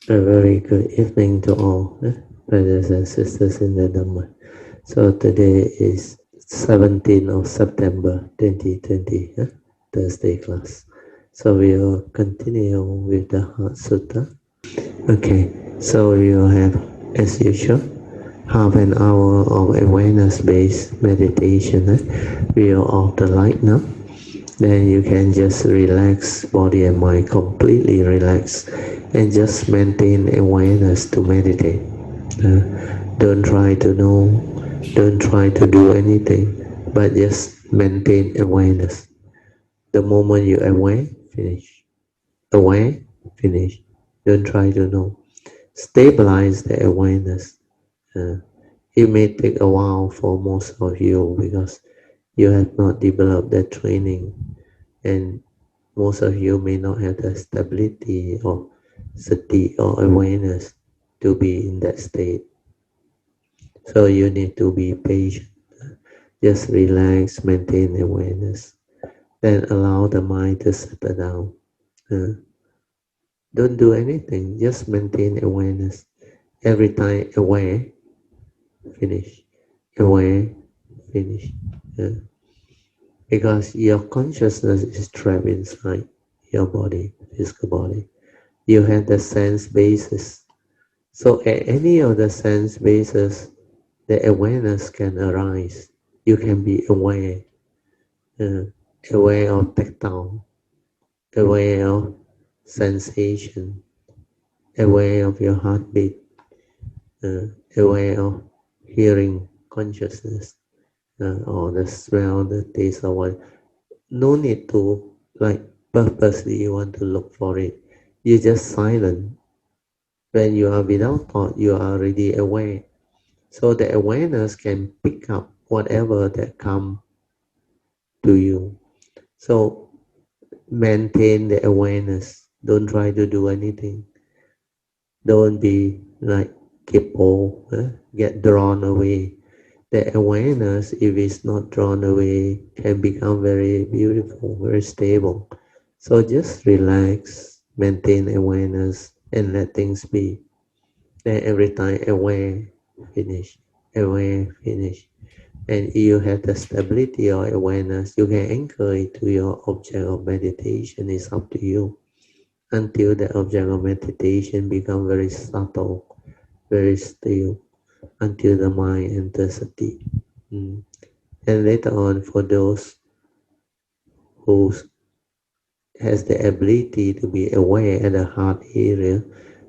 A very good evening to all, brothers and sisters in the Dhamma. So today is 17th of September 2020, Thursday class. So we will continue with the Heart Sutta. Okay, so we will have, as usual, half an hour of awareness-based meditation. We will off the light now. Then you can just relax body and mind, completely relax, and just maintain awareness to meditate. Uh, don't try to know, don't try to do anything, but just maintain awareness. The moment you aware, finish. Aware, finish. Don't try to know. Stabilize the awareness. Uh, it may take a while for most of you because you have not developed that training, and most of you may not have the stability or sati or awareness to be in that state. So you need to be patient. Just relax, maintain awareness. Then allow the mind to settle down. Uh, don't do anything, just maintain awareness. Every time aware, finish. Aware, finish. Uh, because your consciousness is trapped inside your body, physical body. You have the sense basis. So at any of the sense basis, the awareness can arise. You can be aware, uh, aware of tactile, aware of sensation, aware of your heartbeat, aware of hearing consciousness, or the smell, the taste, or what. No need to like purposely you want to look for it. You just silent. When you are without thought, you are already aware. So the awareness can pick up whatever that come to you. So maintain the awareness. Don't try to do anything. Don't be like kippo, get drawn away. The awareness, if it's not drawn away, can become very beautiful, very stable. So just relax, maintain awareness, and let things be. Then every time aware, finish, aware, finish. And if you have the stability or awareness, you can anchor it to your object of meditation. It's up to you until the object of meditation become very subtle, very still, until the mind enters sati. Mm. And later on, for those who has the ability to be aware at the heart area,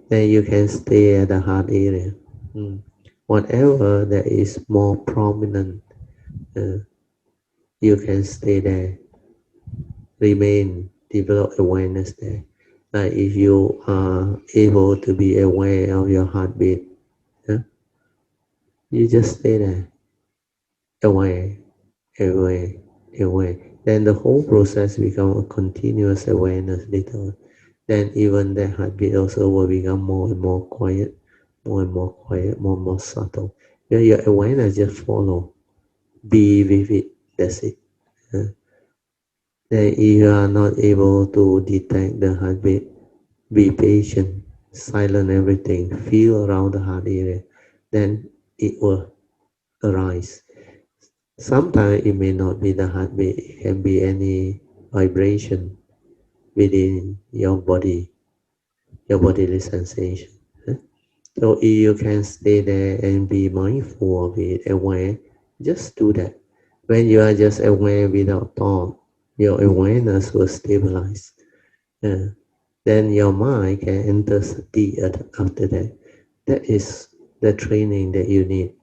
then you can stay at the heart area. Mm. Whatever that is more prominent, uh, you can stay there, remain, develop awareness there. Like if you are able to be aware of your heartbeat, yeah, you just stay there, aware, aware, aware. Then the whole process become a continuous awareness later on. Then even the heartbeat also will become more and more quiet, more and more quiet, more and more subtle. Your awareness just follow, be with it, that's it. Uh, then if you are not able to detect the heartbeat, be patient, silent everything, feel around the heart area, then it will arise. Sometimes it may not be the heartbeat, it can be any vibration within your bodily sensation. So if you can stay there and be mindful of it, aware, just do that. When you are just aware without thought, your awareness will stabilize. Uh, then your mind can enter sati after that. That is the training that you need.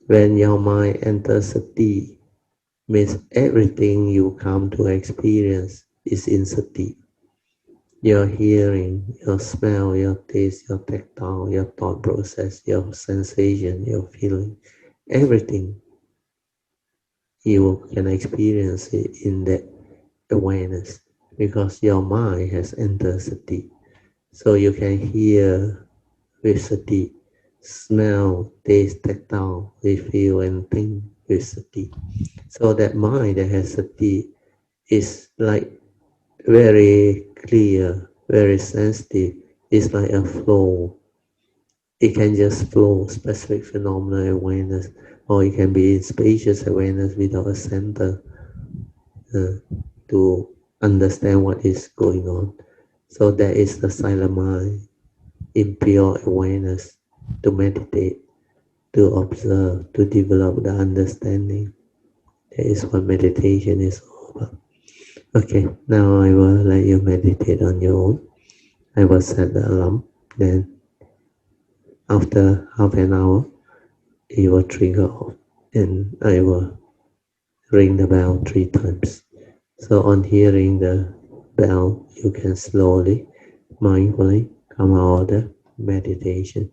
When your mind enters sati, means everything you come to experience is in sati. Your hearing, your smell, your taste, your tactile, your thought process, your sensation, your feeling, everything you can experience it in that awareness because your mind has entered sati. So you can hear with sati, smell, taste, tactile, we feel and think with sati. So that mind that has sati is like very clear, very sensitive. It's like a flow. It can just flow, specific phenomena awareness, or it can be spacious awareness without a center to understand what is going on. So that is the silent mind in pure awareness, to meditate, to observe, to develop the understanding. That is what meditation is all about. Okay, now I will let you meditate on your own. I will set the alarm. Then after half an hour, it will trigger off, and I will ring the bell 3 times. So on hearing the bell, you can slowly, mindfully come out of the meditation.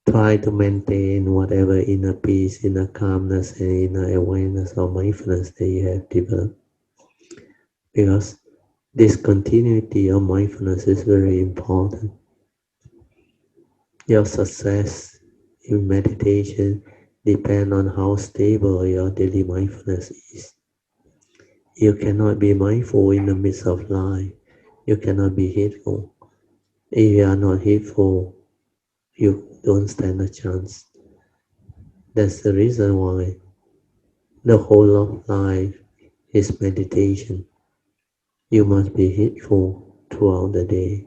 Try to maintain whatever inner peace, inner calmness, and inner awareness or mindfulness that you have developed. Because this continuity of mindfulness is very important. Your success in meditation depends on how stable your daily mindfulness is. You cannot be mindful in the midst of life. You cannot be hateful. If you are not hateful, you don't stand a chance. That's the reason why the whole of life is meditation. You must be hateful throughout the day.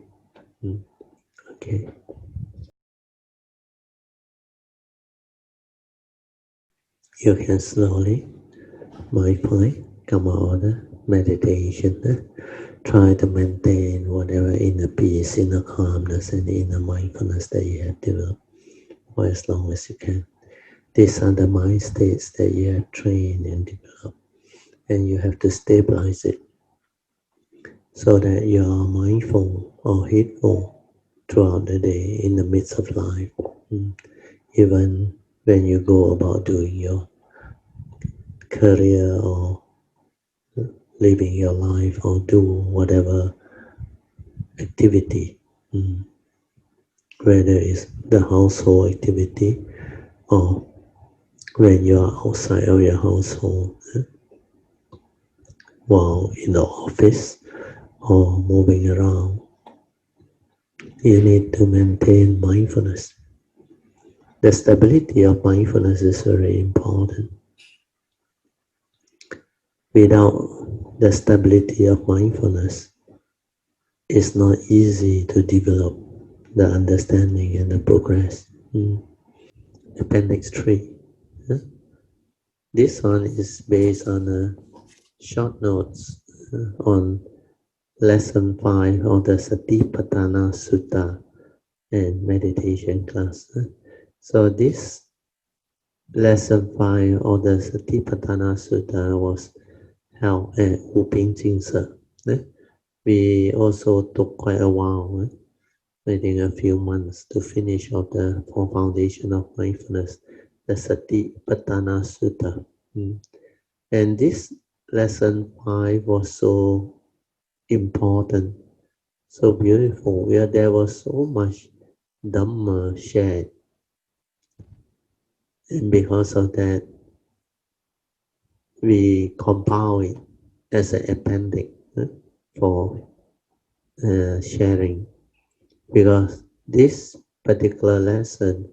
Okay. You can slowly, mindfully come out of the meditation. Try to maintain whatever inner peace, inner calmness, and inner mindfulness that you have developed for as long as you can. These are the mind states that you have trained and developed, and you have to stabilize it so that you are mindful or heedful throughout the day in the midst of life. Even when you go about doing your career or living your life or do whatever activity, whether it's the household activity or when you are outside of your household, while in the office or moving around, you need to maintain mindfulness. The stability of mindfulness is very important. Without the stability of mindfulness, it's not easy to develop the understanding and the progress. Appendix 3. This one is based on short notes on lesson 5 of the Satipatthana Sutta and meditation class. So this lesson 5 of the Satipatthana Sutta was held at Uping Jingse. We also took quite a while, I think a few months, to finish off the four foundation of mindfulness, the Satipatthana Sutta. And this lesson 5 was so important, so beautiful, where there was so much Dhamma shared. And because of that, we compile it as an appendix for sharing. Because this particular lesson,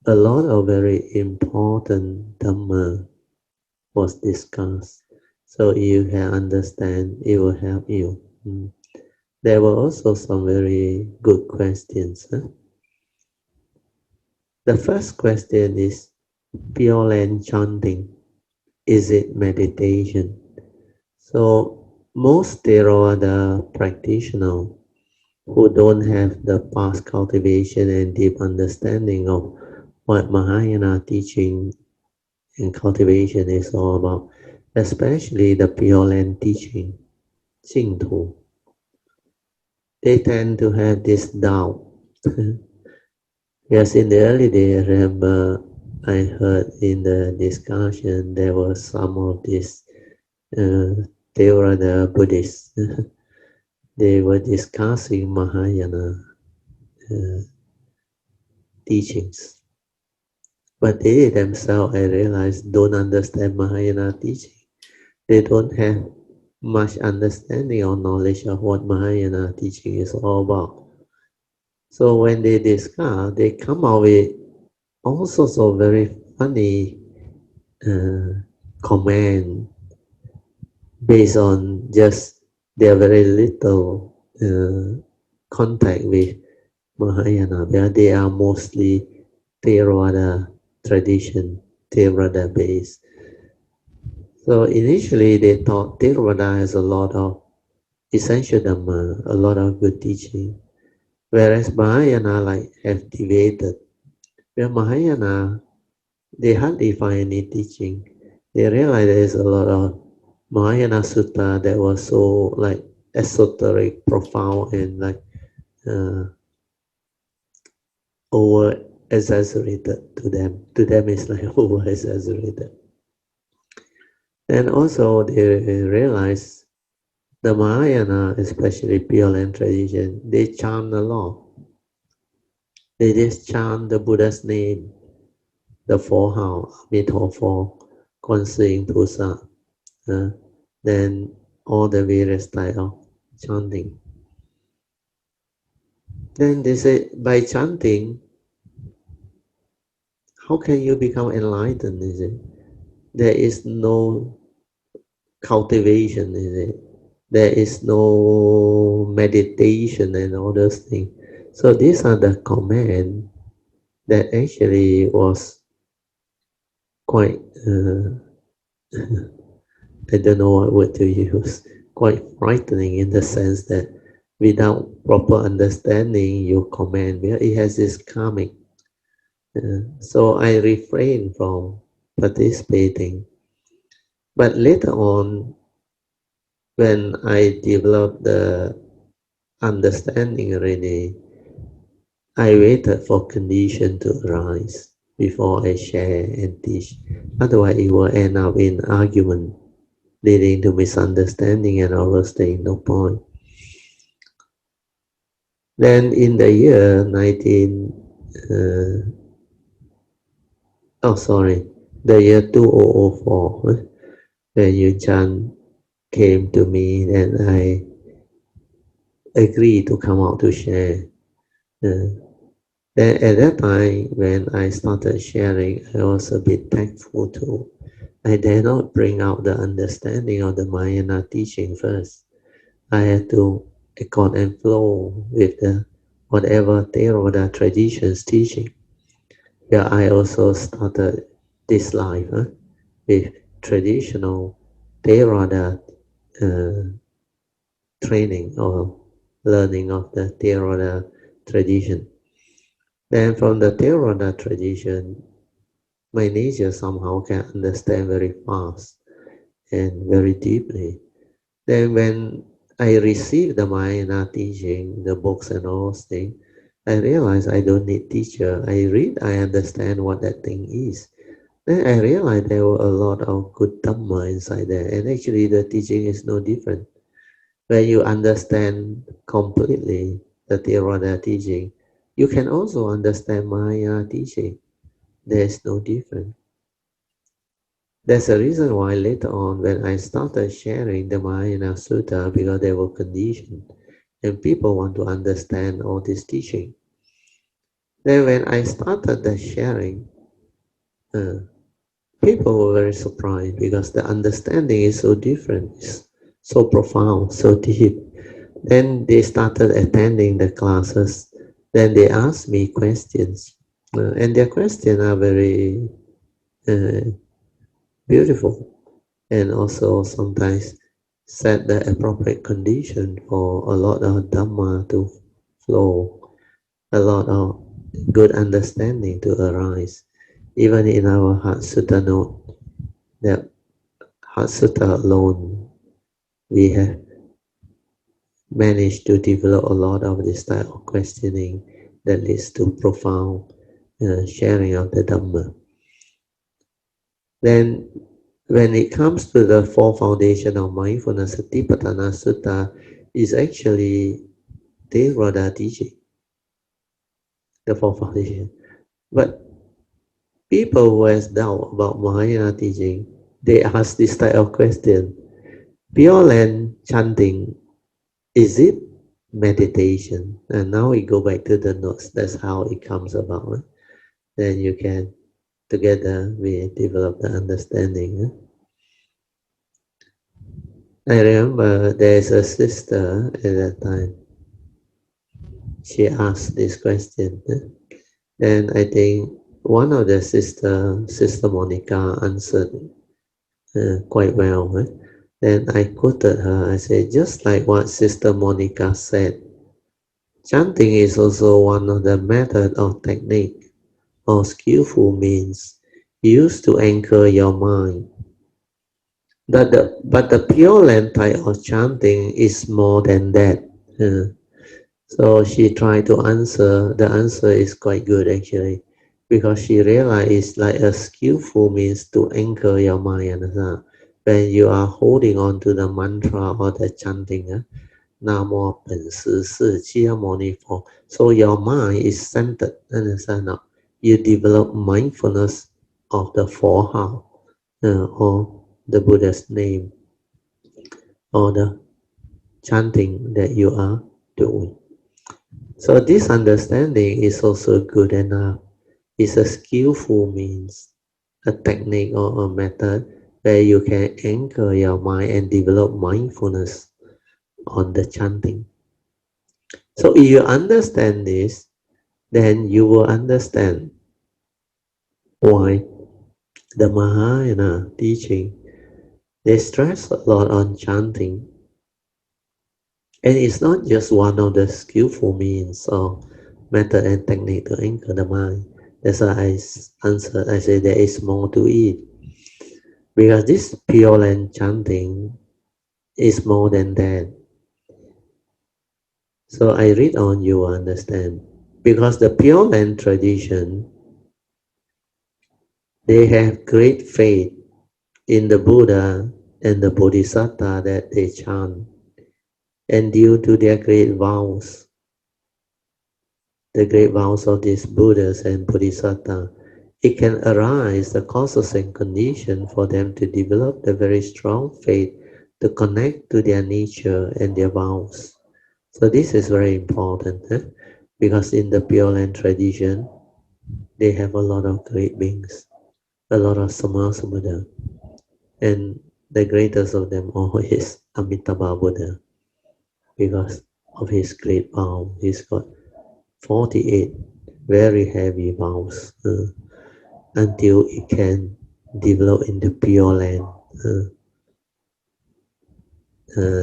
a lot of very important Dhamma was discussed. So you can understand, it will help you. There were also some very good questions. The first question is pure land chanting. Is it meditation? So most Theravada practitioners who don't have the past cultivation and deep understanding of what Mahayana teaching and cultivation is all about, especially the Pure Land teaching, Jingtu, they tend to have this doubt. Yes, in the early days, I remember I heard in the discussion there was some of these Theravada Buddhists. They were discussing Mahayana teachings. But they themselves, I realized, don't understand Mahayana teaching. They don't have much understanding or knowledge of what Mahayana teaching is all about. So when they discuss, they come out with all sorts of very funny comment based on just their very little contact with Mahayana, where they are mostly Theravada tradition, Theravada based. So initially they thought Theravada has a lot of essential Dhamma, a lot of good teaching, whereas Mahayana like have deviated. Where Mahayana, they hardly find any teaching. They realize there is a lot of Mahayana Sutta that was so like esoteric, profound, and like over exaggerated to them. To them, it's like over exaggerated. And also, they realize the Mahayana, especially Pure Land tradition, they chant a lot. They just chant the Buddha's name, the four house, Amitabha,观世音菩萨, then all the various type of chanting. Then they say, by chanting, how can you become enlightened? Is it? There is no cultivation, is it? There is no meditation and all those things. So these are the command that actually was quite, I don't know what word to use, quite frightening in the sense that without proper understanding your command, well, it has this karmic. So I refrain from participating. But later on, when I developed the understanding already, I waited for condition to arise before I share and teach. Otherwise, it will end up in argument, leading to misunderstanding and all those things, no point. Then in the year the year 2004, when Yu Chan came to me and I agreed to come out to share. Then at that time, when I started sharing, I was a bit thankful too. I dare not bring out the understanding of the Mahayana teaching first. I had to accord and flow with the whatever Theravada traditions teaching. Yeah, I also started this life with traditional Theravada training or learning of the Theravada tradition. Then from the Theravada tradition, my nature somehow can understand very fast and very deeply. Then when I received the Mahayana teaching, the books and all those things, I realized I don't need teacher. I read, I understand what that thing is. Then I realized there were a lot of good Dhamma inside there. And actually the teaching is no different. When you understand completely the Theravada teaching, you can also understand Mahayana teaching. There's no difference. There's a reason why later on when I started sharing the Mahayana Sutta, because they were conditioned and people want to understand all this teaching. Then when I started the sharing, people were very surprised because the understanding is so different, it's so profound, so deep. Then they started attending the classes. Then they asked me questions, and their questions are very beautiful, and also sometimes set the appropriate condition for a lot of Dhamma to flow, a lot of good understanding to arise. Even in our Heart Sutta note, that Heart Sutta alone, we have managed to develop a lot of this type of questioning that leads to profound sharing of the Dhamma. Then when it comes to the four foundation of mindfulness, Satipatthana Sutta is actually Theravada teaching, the four foundation. But people who has doubt about Mahayana teaching, they ask this type of question. Pure Land chanting, is it meditation. And now we go back to the notes. That's how it comes about. Then you can, together, we develop the understanding. I remember there's a sister at that time. She asked this question. And I think one of the Sister Monica, answered quite well. Then I quoted her. I said, just like what Sister Monica said, chanting is also one of the method or technique or skillful means used to anchor your mind. But the pure land type of chanting is more than that. So she tried to answer. The answer is quite good actually, because she realized it's like a skillful means to anchor your mind. When you are holding on to the mantra or the chanting, Namo Pen Si Si Chia Moni Fo. So your mind is centered. Understand now? You develop mindfulness of the four how, or the Buddha's name, or the chanting that you are doing. So this understanding is also good enough. It's a skillful means, a technique or a method where you can anchor your mind and develop mindfulness on the chanting. So if you understand this, then you will understand why the Mahayana teaching, they stress a lot on chanting. And it's not just one of the skillful means or method and technique to anchor the mind. That's why I answered, I say there is more to it. Because this pure land chanting is more than that. So I read on, you will understand. Because the pure land tradition, they have great faith in the Buddha and the Bodhisattva that they chant. And due to their great vows, the great vows of these Buddhas and Bodhisattva, it can arise the causes and conditions for them to develop a very strong faith to connect to their nature and their vows. So this is very important, because in the Pure Land tradition, they have a lot of great beings, a lot of Samasa Buddha, and the greatest of them all is Amitabha Buddha, because of his great vow. He's got 48 very heavy vows until it can develop in the Pure Land.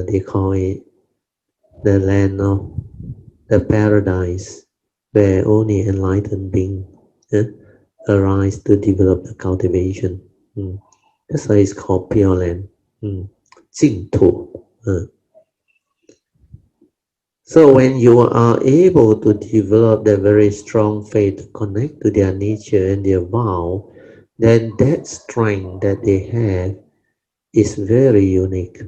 They call it the land of the paradise, where only enlightened beings arise to develop the cultivation. That's why it's called Pure Land. 净土. So when you are able to develop that very strong faith to connect to their nature and their vow, then that strength that they have is very unique.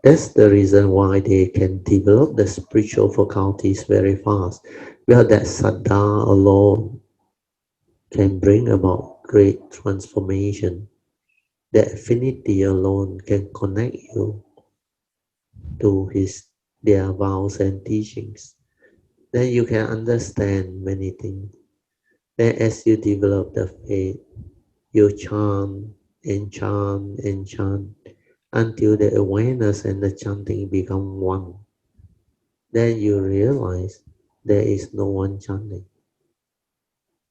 That's the reason why they can develop the spiritual faculties very fast. Well, that saddha alone can bring about great transformation. That affinity alone can connect you to their vows and teachings. Then you can understand many things. Then as you develop the faith, you chant and chant and chant until the awareness and the chanting become one. Then you realize there is no one chanting.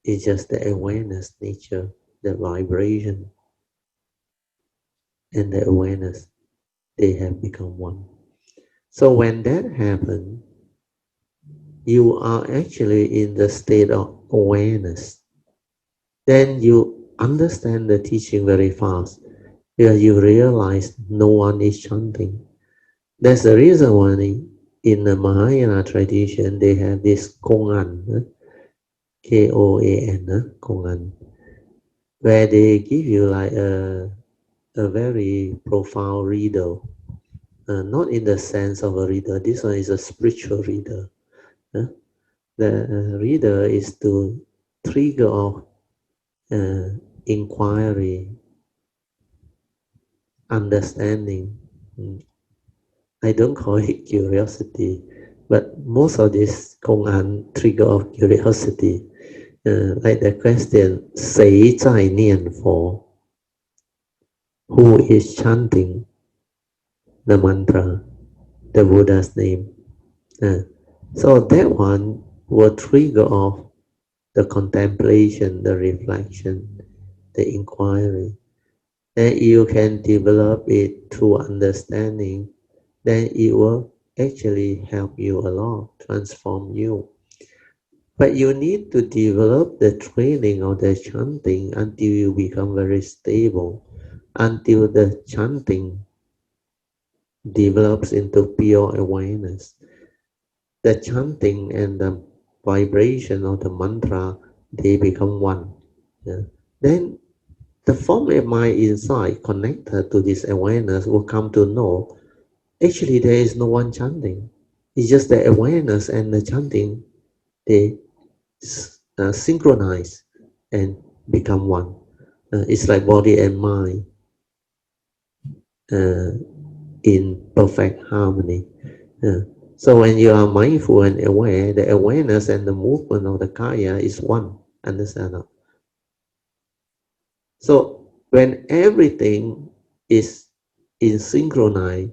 It's just the awareness nature, the vibration, and the awareness, they have become one. So when that happens, you are actually in the state of awareness. Then you understand the teaching very fast, because you realize no one is chanting. That's the reason why in the Mahayana tradition they have this Kongan, Koan, Kongan, where they give you like a very profound reader. Not in the sense of a reader, this one is a spiritual reader. The reader is to trigger off inquiry, understanding. I don't call it curiosity, But most of this Kong An trigger of curiosity, like the question, 谁在念佛? Who is chanting the mantra, the Buddha's name? So that one will trigger off the contemplation, the reflection, the inquiry. Then you can develop it through understanding. Then it will actually help you a lot, transform you. But you need to develop the training of the chanting until you become very stable, until the chanting develops into pure awareness. The chanting and the vibration of the mantra, they become one. Yeah. Then the form of mind inside connected to this awareness will come to know, actually there is no one chanting. It's just the awareness and the chanting, they synchronize and become one. It's like body and mind in perfect harmony. So when you are mindful and aware, the awareness and the movement of the kaya is one. Understand that? So when everything is in synchronize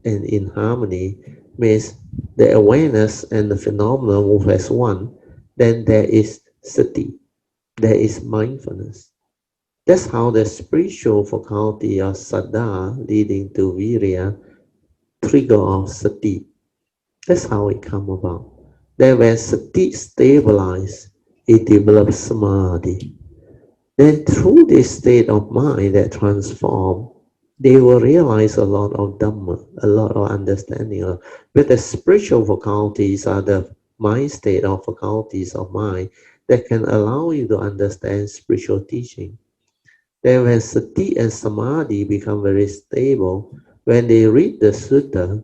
and in harmony, means the awareness and the phenomenon move as one, then there is sati, there is mindfulness. That's how the spiritual faculty of saddha leading to virya trigger of sati. That's how it come about. Then when sati stabilize, it develops samadhi. Then through this state of mind that transform, they will realize a lot of Dhamma, a lot of understanding. But the spiritual faculties are the mind state or faculties of mind that can allow you to understand spiritual teaching. Then when sati and samadhi become very stable, when they read the sutta,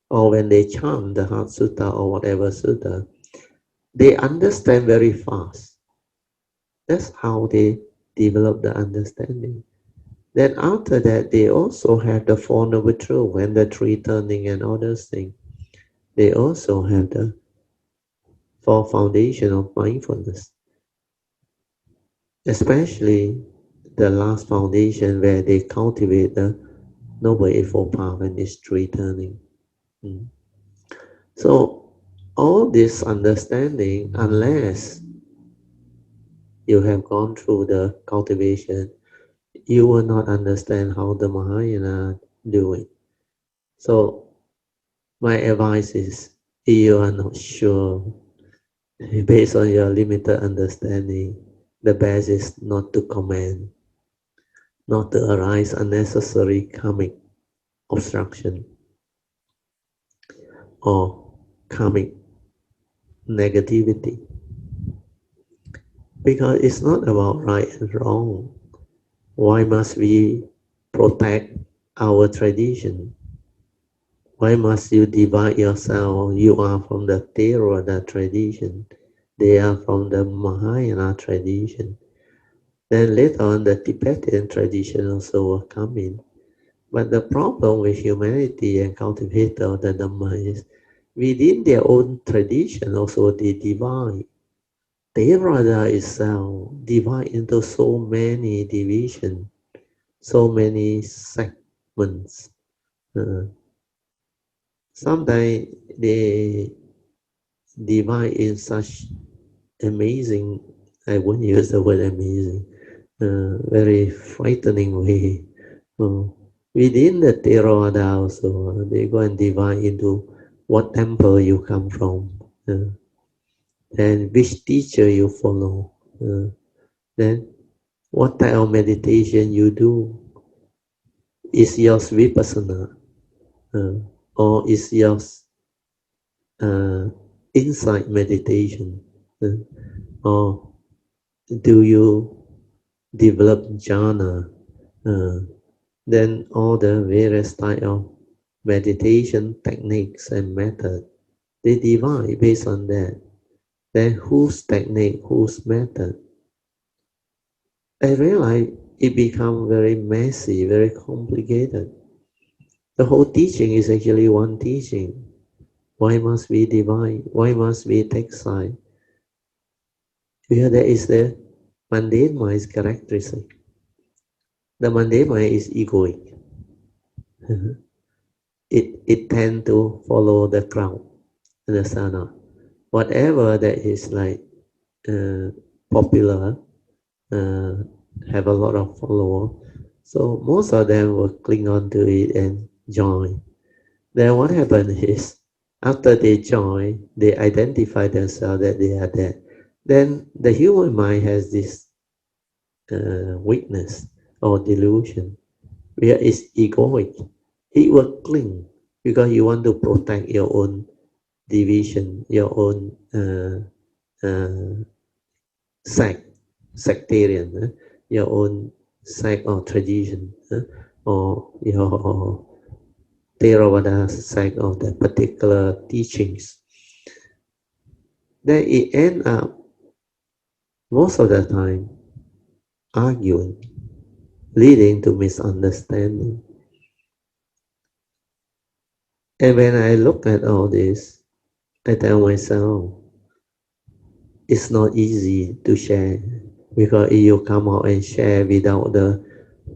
or when they chant the heart sutta or whatever sutta, they understand very fast. That's how they develop the understanding. Then after that, they also have the Four Noble Truths and the Three Turning and all those things. They also have the Four Foundation of Mindfulness, especially the last foundation where they cultivate the Noble Eightfold Path and this Three Turning. So all this understanding, unless you have gone through the cultivation, you will not understand how the Mahayana do it. So my advice is, if you are not sure, based on your limited understanding, the best is not to comment, not to arise unnecessary karmic obstruction or karmic negativity. Because it's not about right and wrong. Why must we protect our tradition? Why must you divide yourself? You are from the Theravada tradition. They are from the Mahayana tradition. Then later on, the Tibetan tradition also will come in. But the problem with humanity and cultivator of the Dhamma is, within their own tradition also they divide. Theravada itself divide into so many divisions, so many segments. Sometimes they divide in such amazing, I wouldn't use the word amazing, very frightening way. Within the Theravada also, they go and divide into what temple you come from, and which teacher you follow, then what type of meditation you do. Is yours vipassana, or is yours insight meditation, or do you develop jhana? Then all the various type of meditation techniques and method, they divide based on that. Then whose technique, whose method? I realize it become very messy, very complicated. The whole teaching is actually one teaching, Why must we divide? Why must we take side? Because there is the mundane mind's characteristic. The mundane mind is egoic. it tends to follow the crowd. Understand? Not? Whatever that is like popular, uh, have a lot of followers. So most of them will cling on to it and join. Then what happens is, after they join, they identify themselves that they are that. Then the human mind has this weakness or delusion where it's egoic. It will cling because you want to protect your own division, your own sect, sectarian, your own sect or tradition, or your Theravada sect of the particular teachings. Then it end up most of the time arguing, leading to misunderstanding. And when I look at all this, I tell myself, it's not easy to share because if you come out and share without the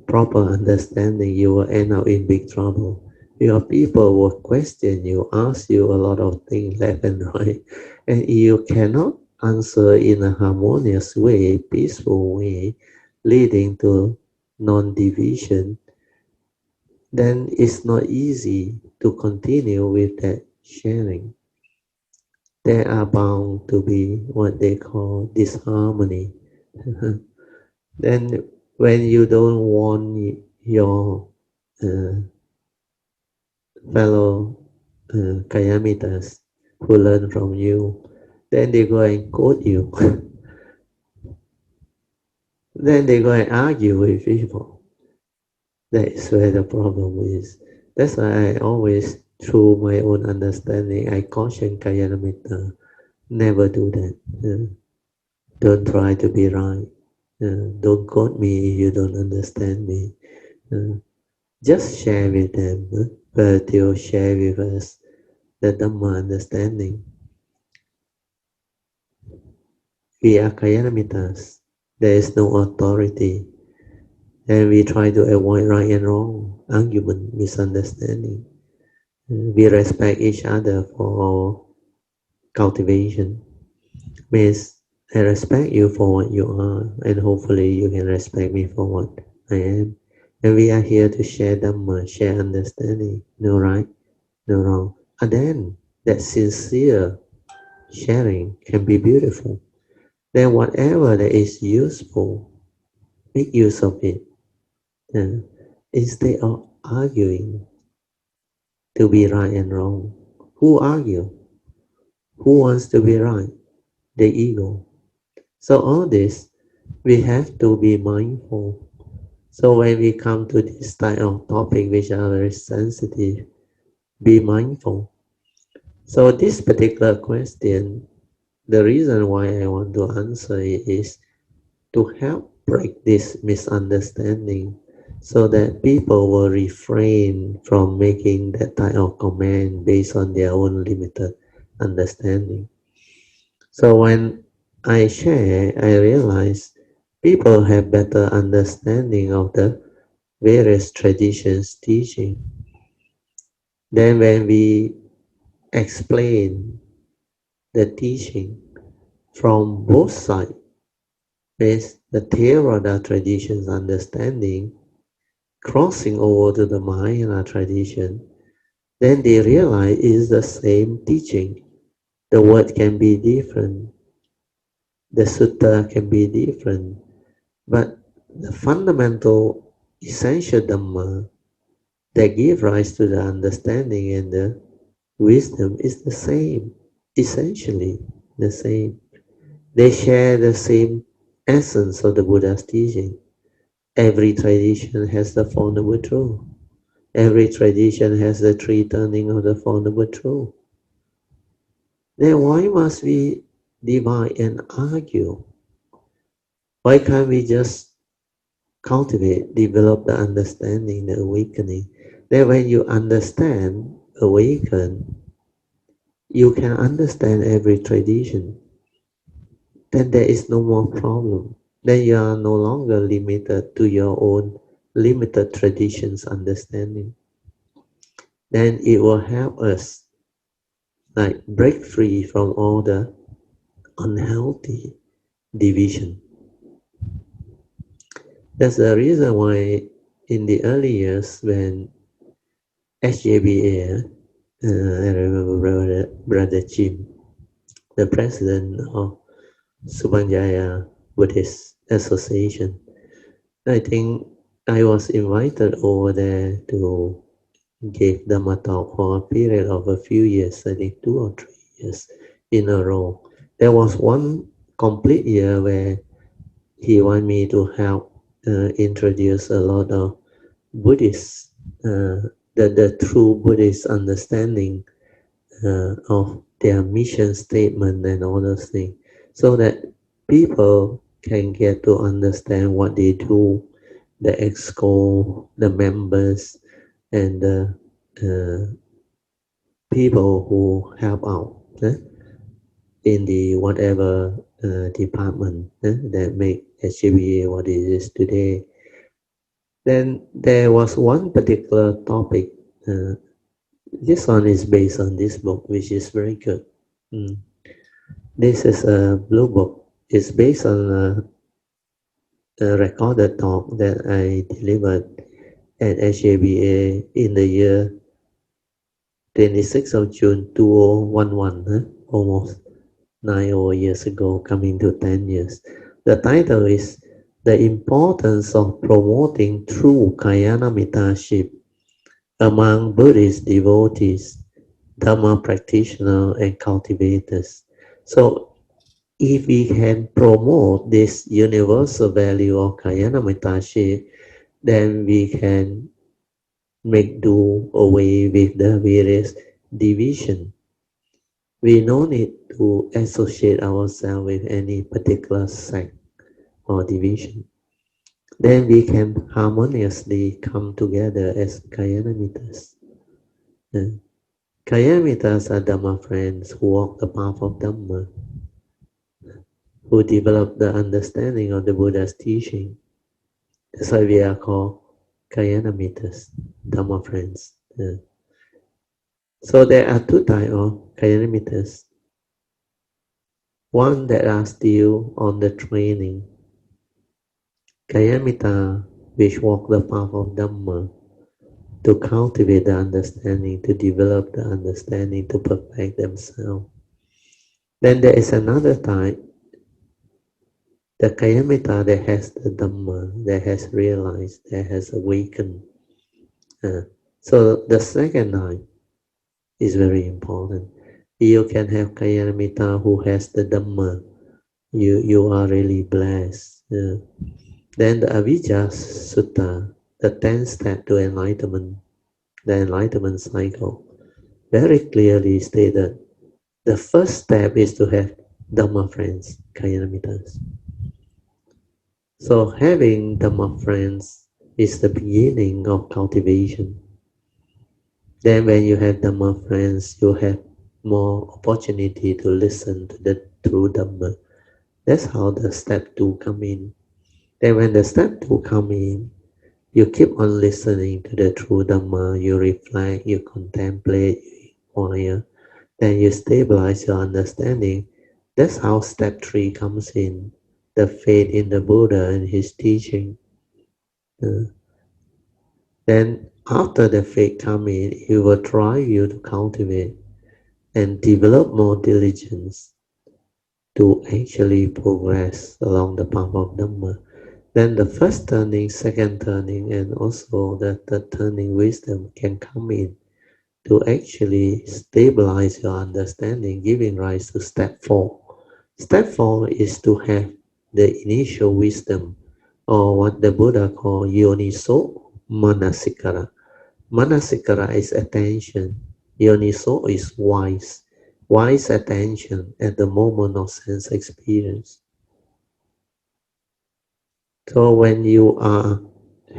proper understanding, you will end up in big trouble. Because people will question you, ask you a lot of things left and right, and if you cannot answer in a harmonious way, peaceful way, leading to non-division, then it's not easy to continue with that sharing. There are bound to be what they call disharmony. Then when you don't want your uh, fellow Kayamitas who learn from you, then they go and quote you. Then they go and argue with people. That is where the problem is. That's why I always, through my own understanding, I caution Kayanamita, never do that. Don't try to be right. Don't quote me if you don't understand me. Just share with them, but they'll share with us the Dhamma understanding. We are Kayanamitas. There is no authority. And we try to avoid right and wrong, argument, misunderstanding. We respect each other for cultivation. Means I respect you for what you are, and hopefully you can respect me for what I am. And we are here to share Dhamma, share understanding. No right, no wrong. And then that sincere sharing can be beautiful. Then whatever that is useful, make use of it. Instead of arguing to be right and wrong. Who argue? Who wants to be right? The ego. So all this, we have to be mindful. So when we come to this type of topic which are very sensitive, be mindful. So this particular question, the reason why I want to answer it is to help break this misunderstanding so that people will refrain from making that type of comment based on their own limited understanding. So when I share, I realize people have better understanding of the various traditions teaching. Then when we explain the teaching from both sides, with the Theravada tradition's understanding crossing over to the Mahayana tradition, then they realize it's the same teaching. The word can be different, the sutta can be different, but the fundamental essential Dhamma that give rise to the understanding and the wisdom is the same, essentially the same. They share the same essence of the Buddha's teaching. Every tradition has the Four Noble Truths. Every tradition has the three turning of the Four Noble Truths. Then why must we divide and argue? Why can't we just cultivate, develop the understanding, the awakening? Then when you understand, awaken, you can understand every tradition, then there is no more problem. Then you are no longer limited to your own limited traditions understanding. Then it will help us like break free from all the unhealthy division. That's the reason why in the early years when SJBA, I remember Brother Jim, the president of Subhanjaya Buddhist Association, I think I was invited over there to give Dhamma talk for a period of a few years, I think 2 or 3 years in a row. There was one complete year where he wanted me to help introduce a lot of Buddhist, the true Buddhist understanding of their mission statement and all those things, so that people can get to understand what they do, the exco, the members, and the people who help out in the whatever department that make SGBA what it is today. Then there was one particular topic. This one is based on this book, which is very good. Mm. This is a blue book. It's based on a recorded talk that I delivered at SJBA in the year 26th of June 2011, almost 9 years ago, coming to 10 years. The title is The Importance of Promoting True Kalyanamitaship Among Buddhist Devotees, Dhamma Practitioners, and Cultivators. So, if we can promote this universal value of Kalyanamitaship, then we can make do away with the various division. We no need to associate ourselves with any particular sect or division. Then we can harmoniously come together as Kalyanamittas. Kalyanamittas are Dhamma friends who walk the path of Dhamma, who develop the understanding of the Buddha's teaching. That's why we are called Kalyanamittas, Dhamma friends. So there are two types of Kalyanamittas. One that are still on the training, Kalyamitta, which walk the path of Dhamma, to cultivate the understanding, to develop the understanding, to perfect themselves. Then there is another type, the Kalyamitta that has the Dhamma, that has realized, that has awakened. So the second type is very important. You can have Kalyamitta who has the Dhamma. You are really blessed. Then the Avijja Sutta, the 10th step to enlightenment, the enlightenment cycle, very clearly stated, the first step is to have Dhamma friends, Kalyanamitas. So having Dhamma friends is the beginning of cultivation. Then when you have Dhamma friends, you have more opportunity to listen to the true Dhamma. That's how the step 2 come in. Then when the step 2 come in, you keep on listening to the true Dhamma, you reflect, you contemplate, you inquire, then you stabilize your understanding. That's how step 3 comes in, the faith in the Buddha and his teaching. Then after the faith comes in, it will drive you to cultivate and develop more diligence to actually progress along the path of Dhamma. Then the first turning, second turning, and also the third turning wisdom can come in to actually stabilize your understanding, giving rise to step 4. Step 4 is to have the initial wisdom, or what the Buddha called yoniso manasikara. Manasikara is attention. Yoniso is wise. Wise attention at the moment of sense experience. So when you are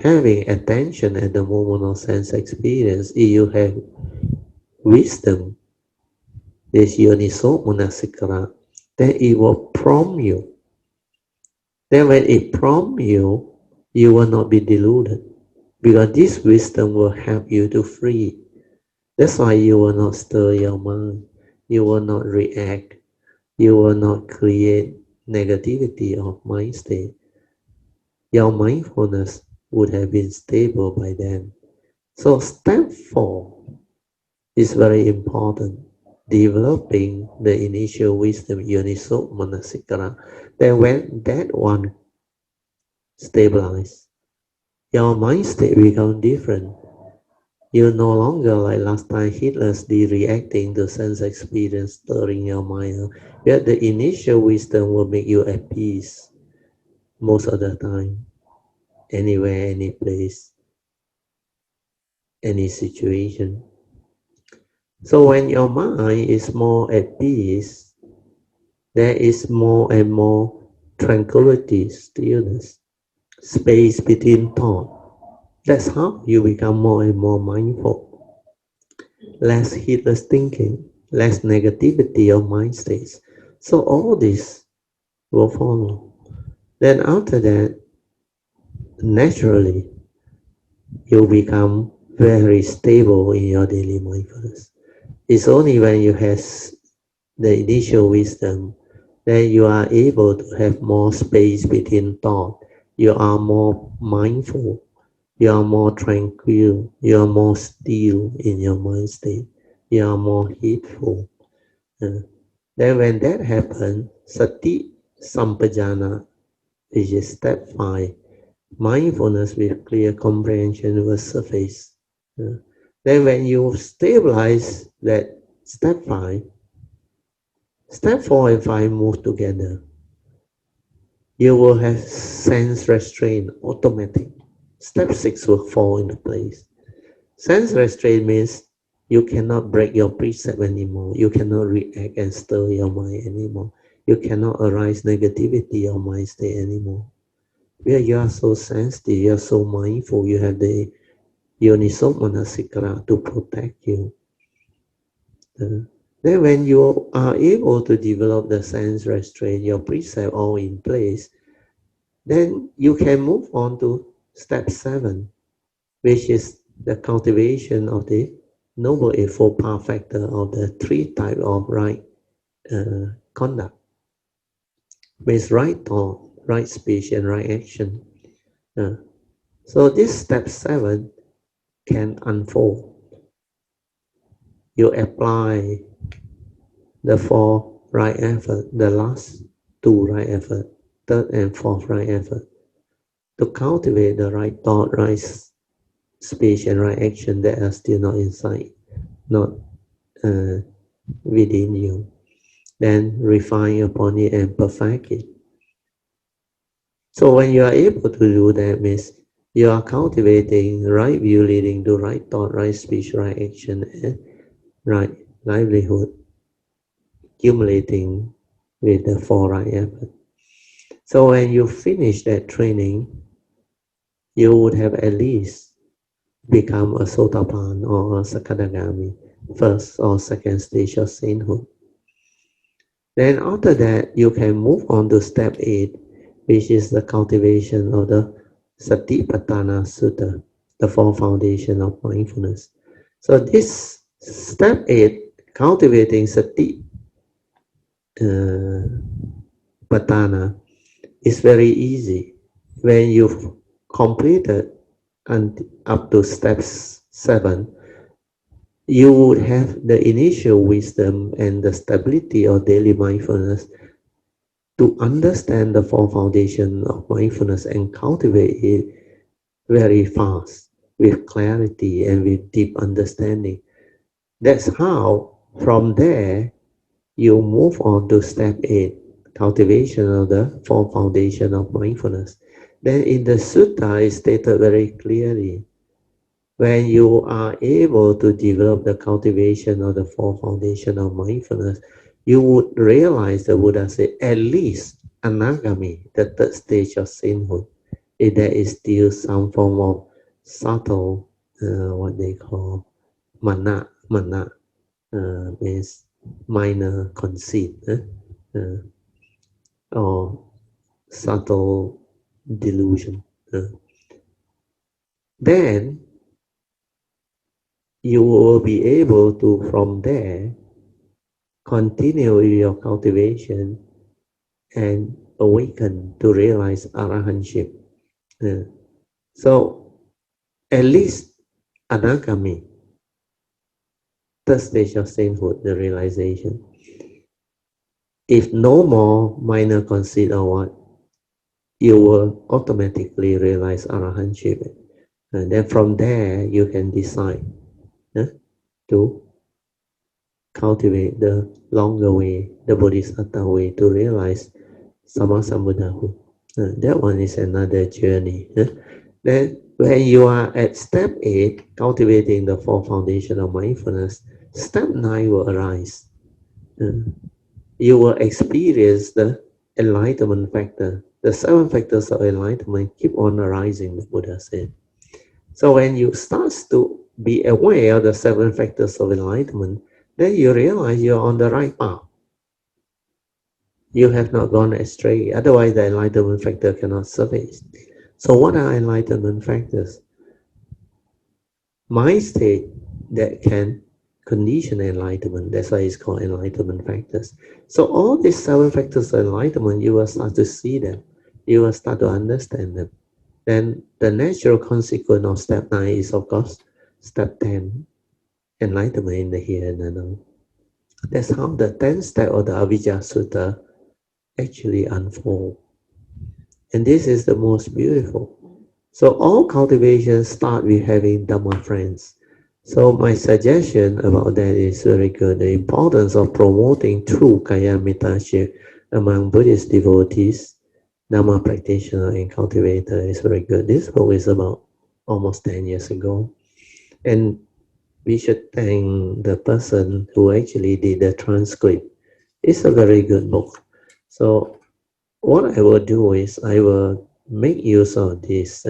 having attention at the moment of sense experience, if you have wisdom, this Yoniso Manasikara, then it will prompt you. Then when it prompts you, you will not be deluded, because this wisdom will help you to free. That's why you will not stir your mind, you will not react, you will not create negativity of mind state. Your mindfulness would have been stable by then. So step 4 is very important. Developing the initial wisdom, Yoniso Manasikara. Then when that one stabilizes, your mind state becomes different. You no longer like last time heedlessly reacting to sense experience stirring your mind. Yet the initial wisdom will make you at peace most of the time, anywhere, any place, any situation. So when your mind is more at peace, there is more and more tranquility, stillness, space between thought. That's how you become more and more mindful. Less heedless thinking, less negativity of mind states. So all this will follow. Then after that, naturally, you become very stable in your daily mindfulness. It's only when you have the initial wisdom that you are able to have more space between thought. You are more mindful. You are more tranquil. You are more still in your mind state. You are more heedful. Then when that happens, sati sampajana, which is step 5, mindfulness with clear comprehension will surface. Then when you stabilize that step 5, step 4 and 5 move together. You will have sense restraint automatic. Step 6 will fall into place. Sense restraint means you cannot break your precept anymore. You cannot react and stir your mind anymore. You cannot arise negativity or mind state anymore. Where you are so sensitive, you are so mindful, you have the Yoniso Manasikara to protect you. Then when you are able to develop the sense restraint, your precept all in place, then you can move on to step 7, which is the cultivation of the Noble Eightfold Path factor of the 3 types of right conduct, with right thought, right speech, and right action. So this step 7 can unfold. You apply the 4 right effort, the last 2 right effort, 3rd and 4th right effort, to cultivate the right thought, right speech, and right action that are still not inside, not within you. Then refine upon it and perfect it. So when you are able to do that, means you are cultivating right view leading to right thought, right speech, right action, and right livelihood, accumulating with the 4 right effort. So when you finish that training, you would have at least become a Sotapan or a Sakadagami, first or second stage of sainthood. Then after that, you can move on to step 8, which is the cultivation of the Satipatthana Sutta, the 4 foundation of mindfulness. So this step 8, cultivating Sati Patthana, is very easy. When you've completed and up to steps 7, you would have the initial wisdom and the stability of daily mindfulness to understand the 4 foundation of mindfulness and cultivate it very fast with clarity and with deep understanding. That's how from there you move on to step 8, cultivation of the 4 foundation of mindfulness. Then in the sutta it's stated very clearly, when you are able to develop the cultivation of the 4 foundation of mindfulness, you would realize the Buddha said at least anagami, the 3rd stage of sainthood, if there is still some form of subtle, what they call mana, means minor conceit or subtle delusion. Then you will be able to, from there, continue your cultivation and awaken to realize arahantship. So at least anagami, third stage of sainthood, the realization. If no more minor conceit or what, you will automatically realize arahantship. And then from there, you can decide to cultivate the longer way, the bodhisattva way, to realize sammasambuddhahood. That one is another journey. Then when you are at step 8, cultivating the 4 foundation of mindfulness, step 9 will arise. You will experience the enlightenment factor. The 7 factors of enlightenment keep on arising, the Buddha said. So when you start to be aware of the 7 factors of enlightenment, then you realize you're on the right path. You have not gone astray. Otherwise, the enlightenment factor cannot surface. So what are enlightenment factors? Mind state that can condition enlightenment. That's why it's called enlightenment factors. So all these 7 factors of enlightenment, you will start to see them. You will start to understand them. Then the natural consequence of step 9 is, of course, step 10, enlightenment in the here and the now. That's how the 10th step of the Avijja Sutta actually unfold. And this is the most beautiful. So all cultivations start with having Dhamma friends. So my suggestion about that is very good. The importance of promoting true Kaya Mitaship among Buddhist devotees, Dhamma practitioner and cultivator is very good. This book is about almost 10 years ago. And we should thank the person who actually did the transcript. It's a very good book. So what I will do is I will make use of this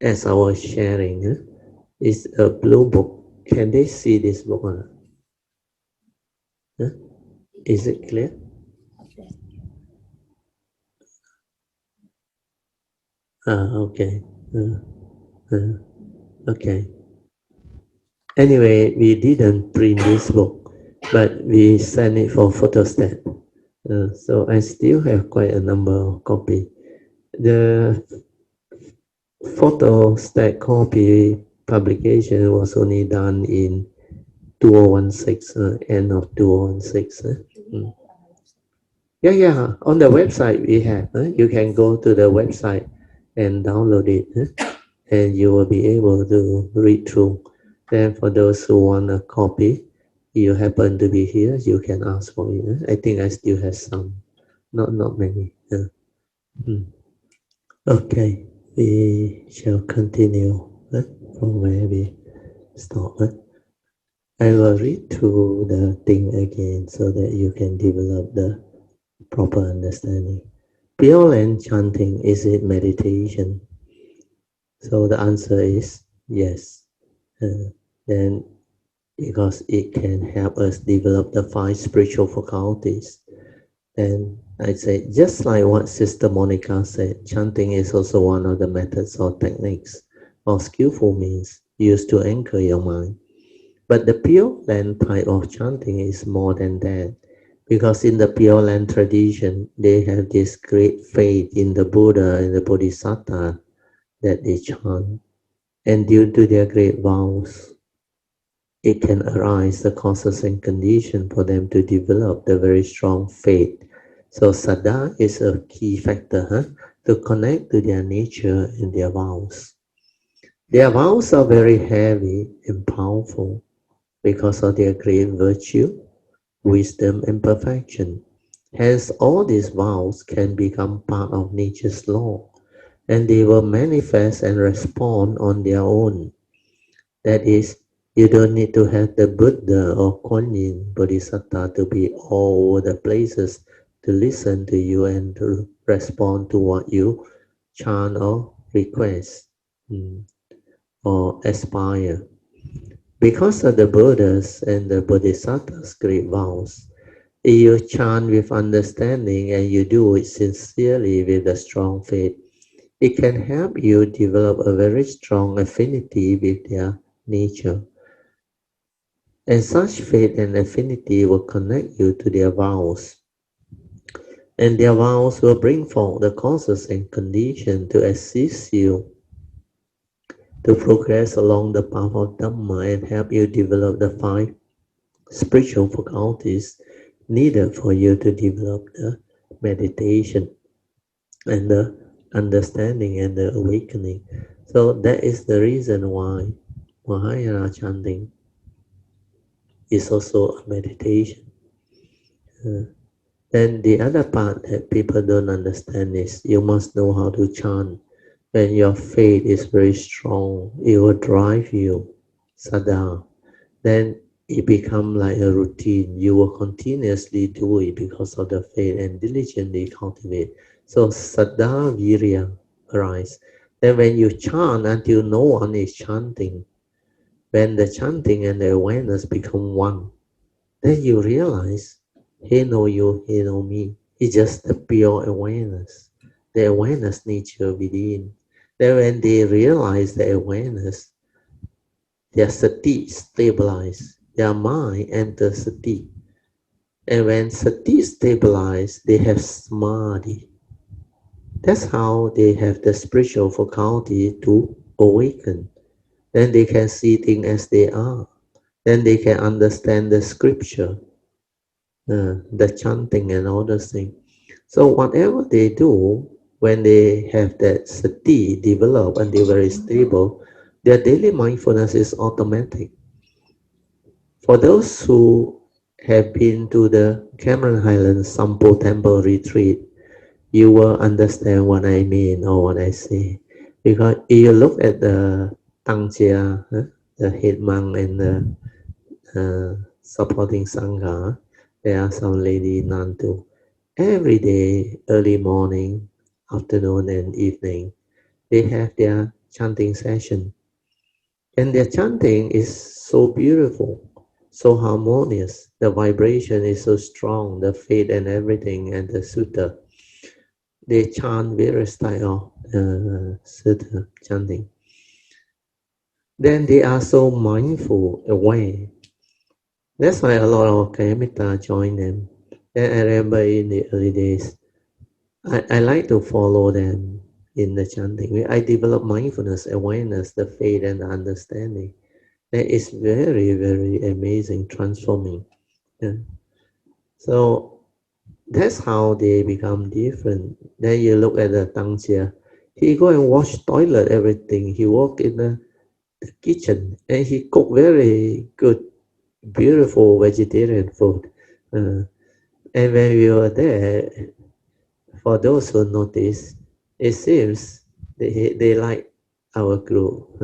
as I was sharing. It's a blue book. Can they see this book or not? Is it clear? Okay. Okay. Anyway, we didn't print this book, but we sent it for photostat. So I still have quite a number of copies. The photostat copy publication was only done in 2016, end of 2016. Yeah. On the website we have. You can go to the website and download it, and you will be able to read through. Then for those who want a copy, you happen to be here, you can ask for it. I think I still have some, not many. Okay, we shall continue from where we stop. I will read through the thing again so that you can develop the proper understanding. Pure land chanting, is it meditation? So the answer is yes. Then because it can help us develop the 5 spiritual faculties. And I say, just like what Sister Monica said, chanting is also one of the methods or techniques or skillful means used to anchor your mind. But the Pure Land type of chanting is more than that, because in the Pure Land tradition, they have this great faith in the Buddha and the Bodhisattva that they chant. And due to their great vows, it can arise the causes and conditions for them to develop the very strong faith. So Saddha is a key factor to connect to their nature and their vows. Their vows are very heavy and powerful because of their great virtue, wisdom, and perfection. Hence, all these vows can become part of nature's law, and they will manifest and respond on their own. That is, you don't need to have the Buddha or Kuan Yin Bodhisattva to be all over the places to listen to you and to respond to what you chant or request or aspire. Because of the Buddhas and the Bodhisattvas' great vows, if you chant with understanding and you do it sincerely with a strong faith, it can help you develop a very strong affinity with their nature. And such faith and affinity will connect you to their vows. And their vows will bring forth the causes and conditions to assist you to progress along the path of Dhamma and help you develop the five spiritual faculties needed for you to develop the meditation and the understanding and the awakening. So that is the reason why Mahayana chanting is also a meditation. Then the other part that people don't understand is you must know how to chant. When your faith is very strong, it will drive you, sada. Then it becomes like a routine. You will continuously do it because of the faith and diligently cultivate. So sada virya arise. Then when you chant until no one is chanting, when the chanting and the awareness become one, then you realize he know you, he know me. It's just the pure awareness, the awareness nature within. Then when they realize the awareness, their sati stabilize, their mind enters sati. And when sati stabilize, they have samadhi. That's how they have the spiritual faculty to awaken. Then they can see things as they are. Then they can understand the scripture, the chanting and all those things. So whatever they do, when they have that sati developed and they're very stable, their daily mindfulness is automatic. For those who have been to the Cameron Highlands Sampo Temple retreat, you will understand what I mean or what I say. Because if you look at the Tangjia, the head monk and the supporting Sangha, there are some lady nun too. Every day, early morning, afternoon and evening, they have their chanting session. And their chanting is so beautiful, so harmonious. The vibration is so strong, the faith and everything, and the sutta. They chant various style of sutta chanting. Then they are so mindful, aware. That's why a lot of Kayamita join them. Then I remember in the early days, I like to follow them in the chanting. I develop mindfulness, awareness, the faith, and the understanding. That is very, very amazing, transforming. Yeah. So that's how they become different. Then you look at the Tangxia. He go and wash toilet, everything. He work in the kitchen and he cook very good, beautiful vegetarian food. And when we were there, for those who notice, it seems they like our group.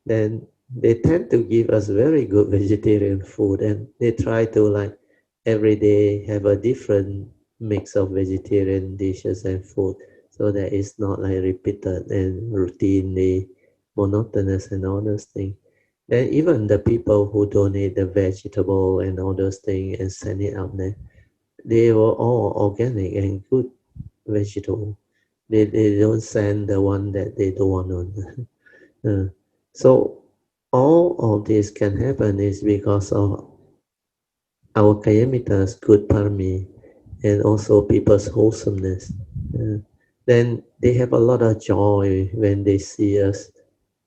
Then they tend to give us very good vegetarian food, and they try to like every day have a different mix of vegetarian dishes and food, so that it's not like repeated and routinely monotonous and all those things. Then even the people who donate the vegetable and all those things and send it out there, they were all organic and good vegetable. They don't send the one that they don't want on. So all of this can happen is because of our kayamitas, good parami, and also people's wholesomeness. Then they have a lot of joy when they see us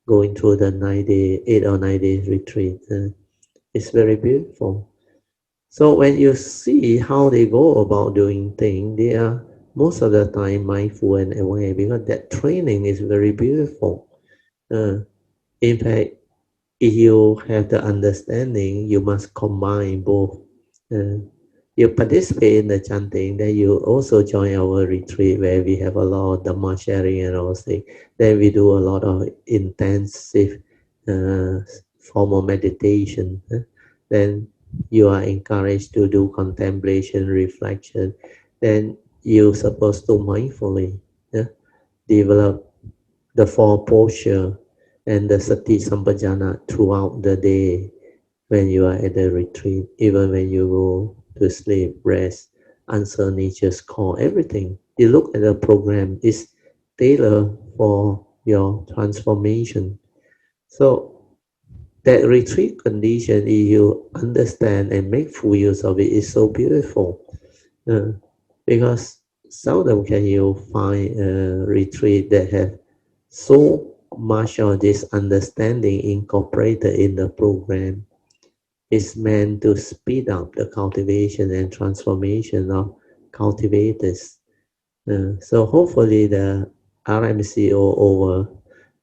going through the 9 day, 8 or 9 day retreat. It's very beautiful. So when you see how they go about doing things, they are most of the time mindful and aware because that training is very beautiful. In fact, if you have the understanding, you must combine both. Uh, you participate in the chanting, then you also join our retreat where we have a lot of Dhamma sharing and all things. Then we do a lot of intensive uh, formal meditation. Then you are encouraged to do contemplation, reflection. Then you're supposed to mindfully develop the four posture and the sati sampajana throughout the day when you are at the retreat, even when you go to sleep, rest, answer nature's call, everything. You look at the program, is tailored for your transformation. So that retreat condition, if you understand and make full use of it, is so beautiful. Because seldom can you find a retreat that have so much of this understanding incorporated in the program. Is meant to speed up the cultivation and transformation of cultivators. So hopefully the RMCO over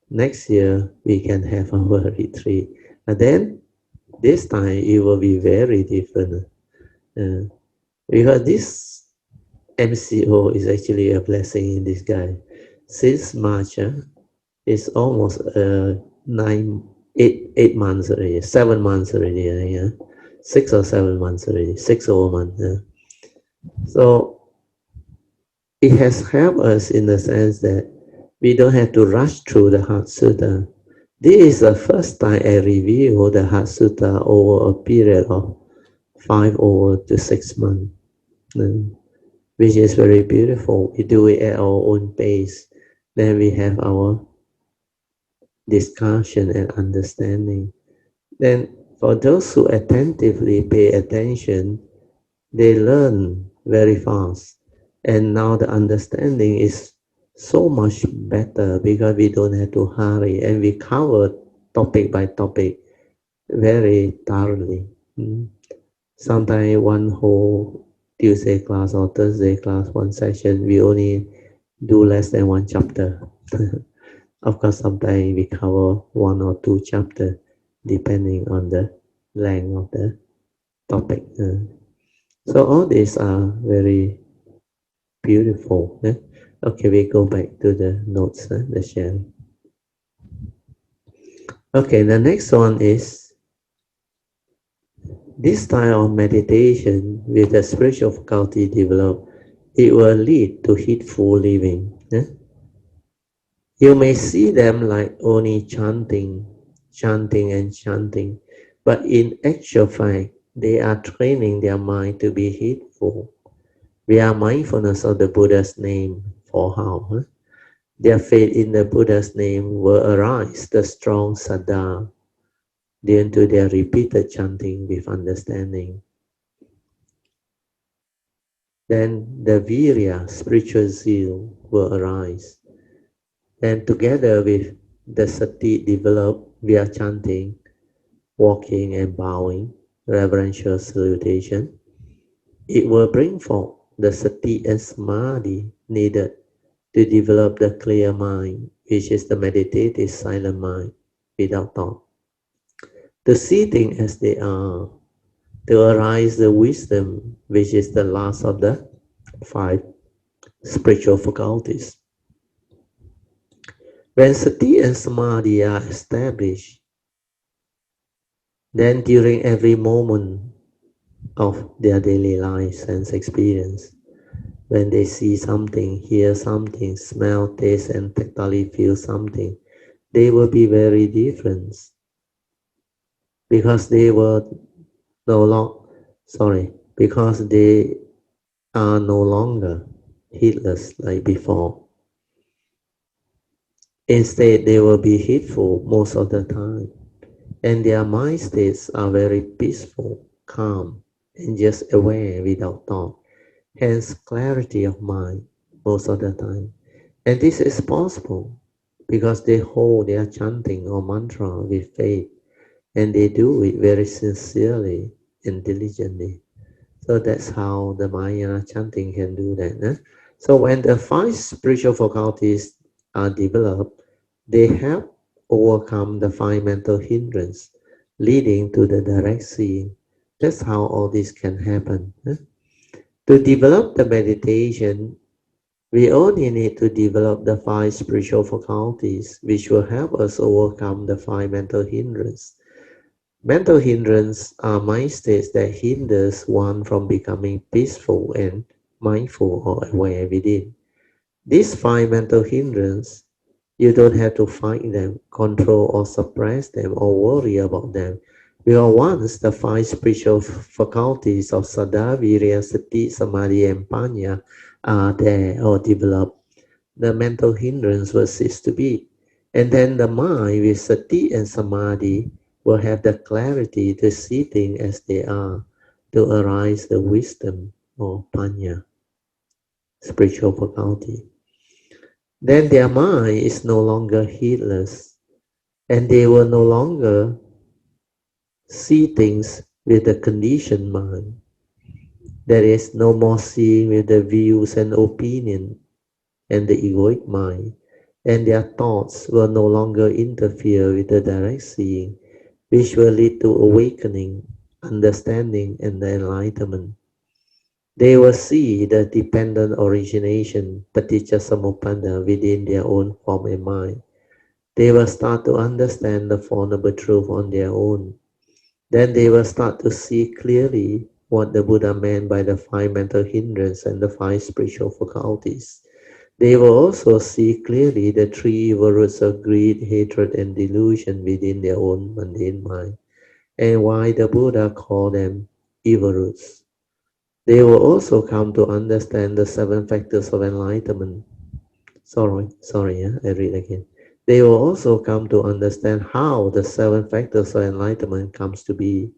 next year we can have our retreat. And then this time it will be very different. Because this MCO is actually a blessing in disguise. Since March, it's almost 8 months already, 7 months already, yeah? 6 or 7 months already, 6 over months. Yeah? So it has helped us in the sense that we don't have to rush through the Heart Sutta. This is the first time I review the Heart Sutta over a period of 5 over to 6 months. Which is very beautiful. We do it at our own pace. Then we have our discussion and understanding. Then for those who attentively pay attention, they learn very fast. And now the understanding is so much better because we don't have to hurry and we cover topic by topic very thoroughly. Sometimes one whole Tuesday class or Thursday class, one session, we only do less than one chapter. Of course, sometimes we cover 1 or 2 chapters depending on the length of the topic. So all these are very beautiful. Okay, we go back to the notes, the sharing. Okay, the next one is this style of meditation with the spiritual faculty developed, it will lead to heedful living. You may see them like only chanting, and chanting, but in actual fact, they are training their mind to be heedful. We are mindfulness of the Buddha's name for how? Their faith in the Buddha's name will arise the strong saddha due to their repeated chanting with understanding. Then the virya, spiritual zeal, will arise. And together with the sati developed via chanting, walking and bowing, reverential salutation, it will bring forth the sati and samadhi needed to develop the clear mind, which is the meditative silent mind without thought. To see things as they are, to arise the wisdom, which is the last of the 5 spiritual faculties. When sati and samadhi are established, then during every moment of their daily life sense experience, when they see something, hear something, smell, taste, and tactily feel something, they will be very different because they were no because they are no longer heedless like before. Instead, they will be heedful most of the time, and their mind states are very peaceful, calm, and just aware without thought. Hence, clarity of mind most of the time. And this is possible because they hold their chanting or mantra with faith, and they do it very sincerely and diligently. So that's how the Mahayana chanting can do that. So when the 5 spiritual faculties are developed, they help overcome the 5 mental hindrances, leading to the direct seeing. That's how all this can happen. To develop the meditation, we only need to develop the 5 spiritual faculties, which will help us overcome the 5 mental hindrances. Mental hindrances are mind states that hinders one from becoming peaceful and mindful or aware within. These 5 mental hindrances, You don't have to fight them, control or suppress them, or worry about them. Because once the five spiritual faculties of Saddha, Virya, Sati, Samadhi, and Panya are there or developed, the mental hindrance will cease to be. And then the mind with Sati and Samadhi will have the clarity to see things as they are, to arise the wisdom or Panya, spiritual faculty. Then their mind is no longer heedless, and they will no longer see things with the conditioned mind. There is no more seeing with the views and opinion and the egoic mind, and their thoughts will no longer interfere with the direct seeing, which will lead to awakening, understanding, and the enlightenment. They will see the dependent origination, paticca samuppada, within their own form and mind. They will start to understand the Four Noble Truths on their own. Then they will start to see clearly what the Buddha meant by the five mental hindrances and the five spiritual faculties. They will also see clearly the three evil roots of greed, hatred, and delusion within their own mundane mind, and why the Buddha called them evil roots. They will also come to understand the seven factors of enlightenment. Sorry, I read again. They will also come to understand how the seven factors of enlightenment comes to be,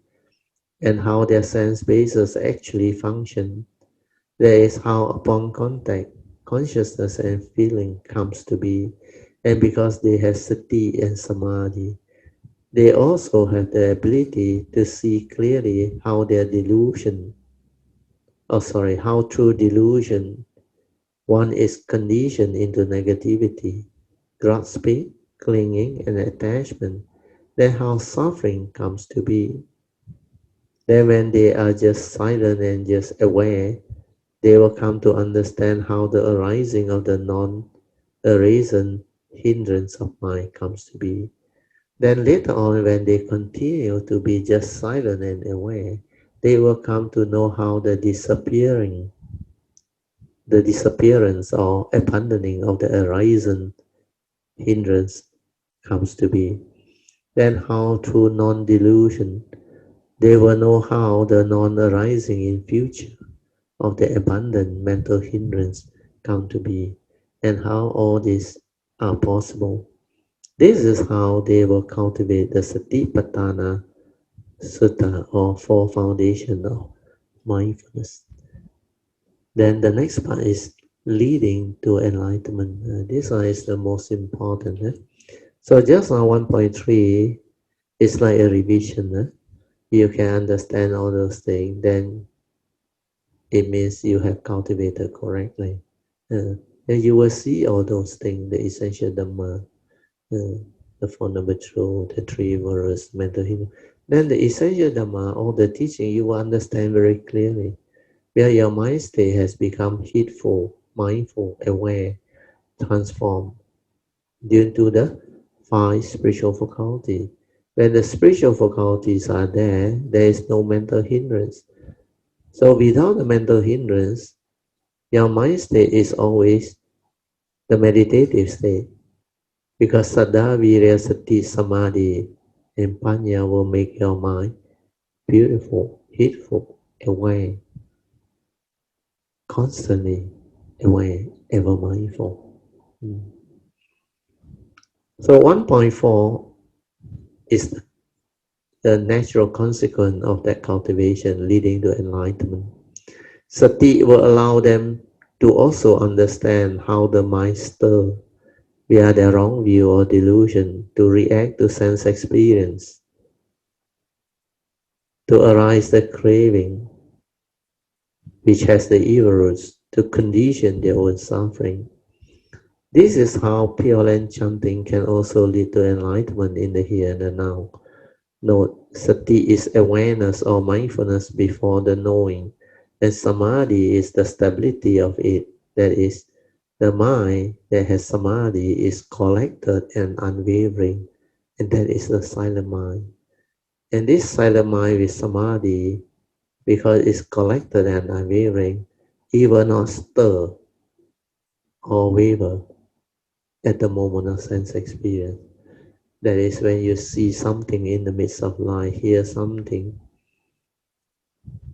and how their sense bases actually function. There is how upon contact, consciousness and feeling comes to be, and because they have sati and samadhi, they also have the ability to see clearly how their how through delusion one is conditioned into negativity, grasping, clinging, and attachment. Then how suffering comes to be. Then when they are just silent and just aware, they will come to understand how the arising of the non-arisen hindrance of mind comes to be. Then later on, when they continue to be just silent and aware, they will come to know how the disappearance or abandoning of the arisen hindrance comes to be. Then how through non-delusion, they will know how the non-arising in future of the abundant mental hindrance come to be, and how all these are possible. This is how they will cultivate the Satipatthana Sutta, or four foundation of mindfulness. Then the next part is leading to enlightenment. This one is the most important. So just on 1.3, it's like a revision. You can understand all those things, then it means you have cultivated correctly. And you will see all those things, the essential Dhamma, the Four Noble Truths, the three words, mental healing. Then the essential Dhamma, all the teaching, you will understand very clearly. Where your mind state has become heedful, mindful, aware, transformed due to the five spiritual faculties. When the spiritual faculties are there, there is no mental hindrance. So without the mental hindrance, your mind state is always the meditative state. Because Saddha, Virya, Sati, Samadhi, and Panya will make your mind beautiful, heedful, aware, constantly aware, ever mindful. So 1.4 is the natural consequence of that cultivation leading to enlightenment. Sati will allow them to also understand how the mind stirs via their wrong view or delusion to react to sense experience, to arise the craving, which has the evil roots, to condition their own suffering. This is how pure land chanting can also lead to enlightenment in the here and the now. Note, sati is awareness or mindfulness before the knowing, and samadhi is the stability of it. That is, the mind that has samadhi is collected and unwavering, and that is the silent mind. And this silent mind with samadhi, because it's collected and unwavering, it will not stir or waver. at the moment of sense experience. That is when you see something in the midst of life, hear something,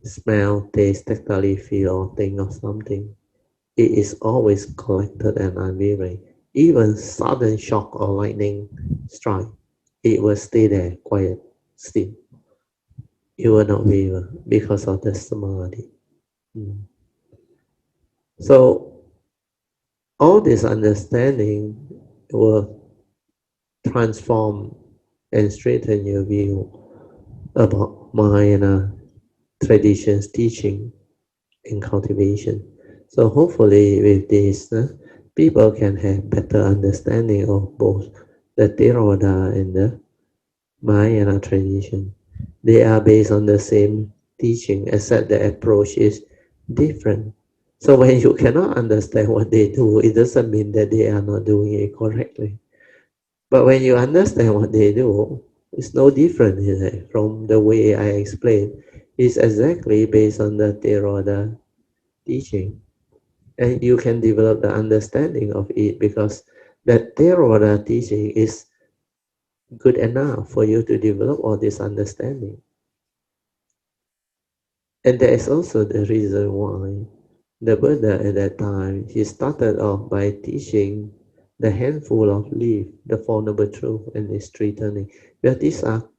smell, taste, tactile feel, or think of something. It is always collected and unwavering. Even sudden shock or lightning strike, it will stay there, quiet, still. It will not waver because of the samadhi. Mm. So all this understanding will transform and straighten your view about Mahayana traditions, teaching, and cultivation. So hopefully with this, people can have better understanding of both the Theravada and the Mahayana tradition. They are based on the same teaching, except the approach is different. So when you cannot understand what they do, it doesn't mean that they are not doing it correctly. But when you understand what they do, it's no different from the way I explained. It's exactly based on the Theravada teaching. And you can develop the understanding of it because the Theravada teaching is good enough for you to develop all this understanding. And that is also the reason why the Buddha at that time, he started off by teaching the handful of leaf, the Four Noble Truth and its three turning. Because these are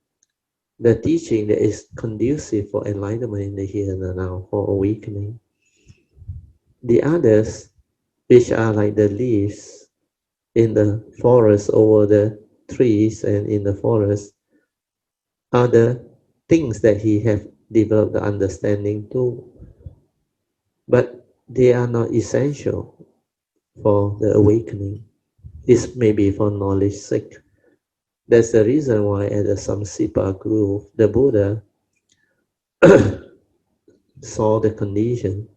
the teaching that is conducive for enlightenment in the here and now, for awakening. The others, which are like the leaves in the forest over the trees and in the forest, are the things that he have developed the understanding to, but they are not essential for the awakening. This may be for knowledge sake. That's the reason why at the Samsipa Grove, the Buddha saw the condition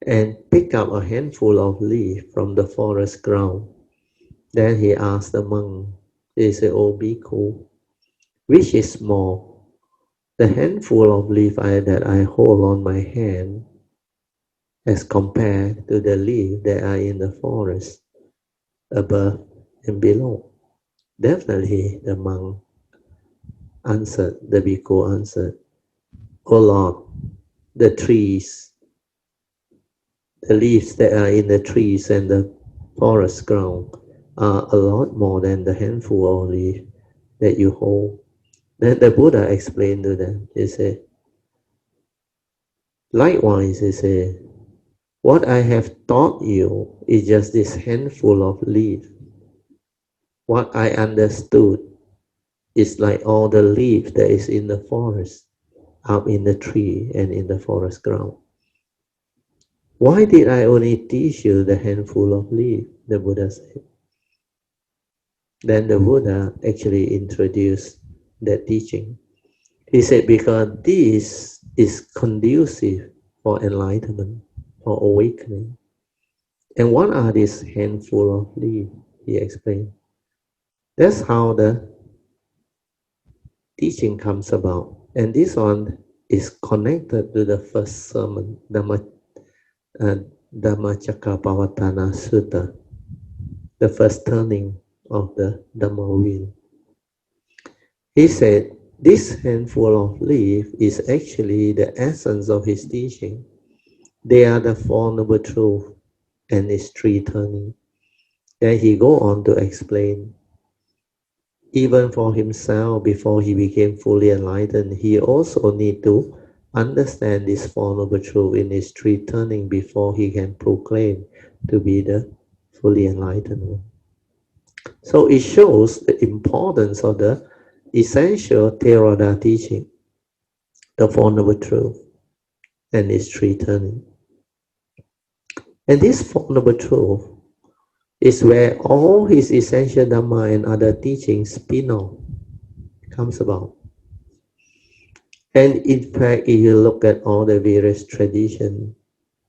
and picked up a handful of leaves from the forest ground. Then he asked the monk, he said, "O bhikkhu, which is more, the handful of leaf that I hold on my hand as compared to the leaves that are in the forest above and below?" Definitely, the monk answered, the bhikkhu answered, "O Lord, the trees, the leaves that are in the trees and the forest ground are a lot more than the handful of leaves that you hold." Then the Buddha explained to them, he said, "Likewise," he said, "what I have taught you is just this handful of leaves. What I understood is like all the leaves that is in the forest, up in the tree and in the forest ground. Why did I only teach you the handful of leaves?" the Buddha said. Then the Buddha actually introduced that teaching. He said, because this is conducive for enlightenment, for awakening. And what are these handful of leaves? He explained. That's how the teaching comes about. And this one is connected to the first sermon, uh, Dhammacakkappavattana Sutta, the first turning of the Dhamma wheel. He said, this handful of leaves is actually the essence of his teaching. They are the Four Noble Truths and its three turning. Then he go on to explain, even for himself, before he became fully enlightened, he also need to understand this Four Noble Truths in its three turning before he can proclaim to be the fully enlightened one. So it shows the importance of the essential Theravada teaching, the Four Noble Truths and its three turning. And this Four Noble Truths is where all his essential Dhamma and other teachings spin off, comes about. And in fact, if you look at all the various traditions,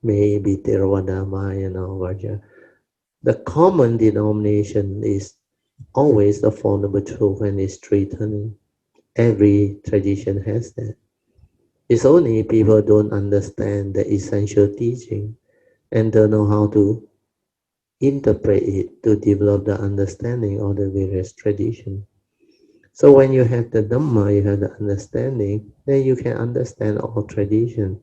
maybe Theravada, Mahayana, or Vajra, the common denomination is always the Four Noble Truths and its three turning. Every tradition has that. It's only people don't understand the essential teaching and don't know how to interpret it to develop the understanding of the various traditions. So when you have the Dhamma, you have the understanding, then you can understand all tradition.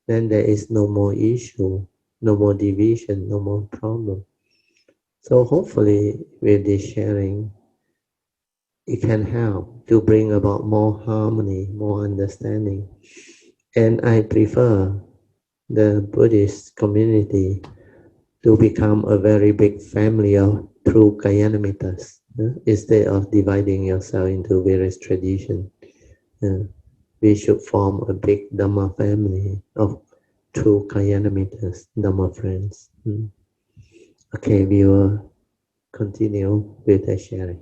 Then there is no more issue, no more division, no more problem. So hopefully with this sharing, it can help to bring about more harmony, more understanding. And I prefer the Buddhist community to become a very big family of true Kalyanamittas, instead of dividing yourself into various traditions. We should form a big Dhamma family of true Kalyanamittas, Dhamma friends. Okay, we will continue with the sharing.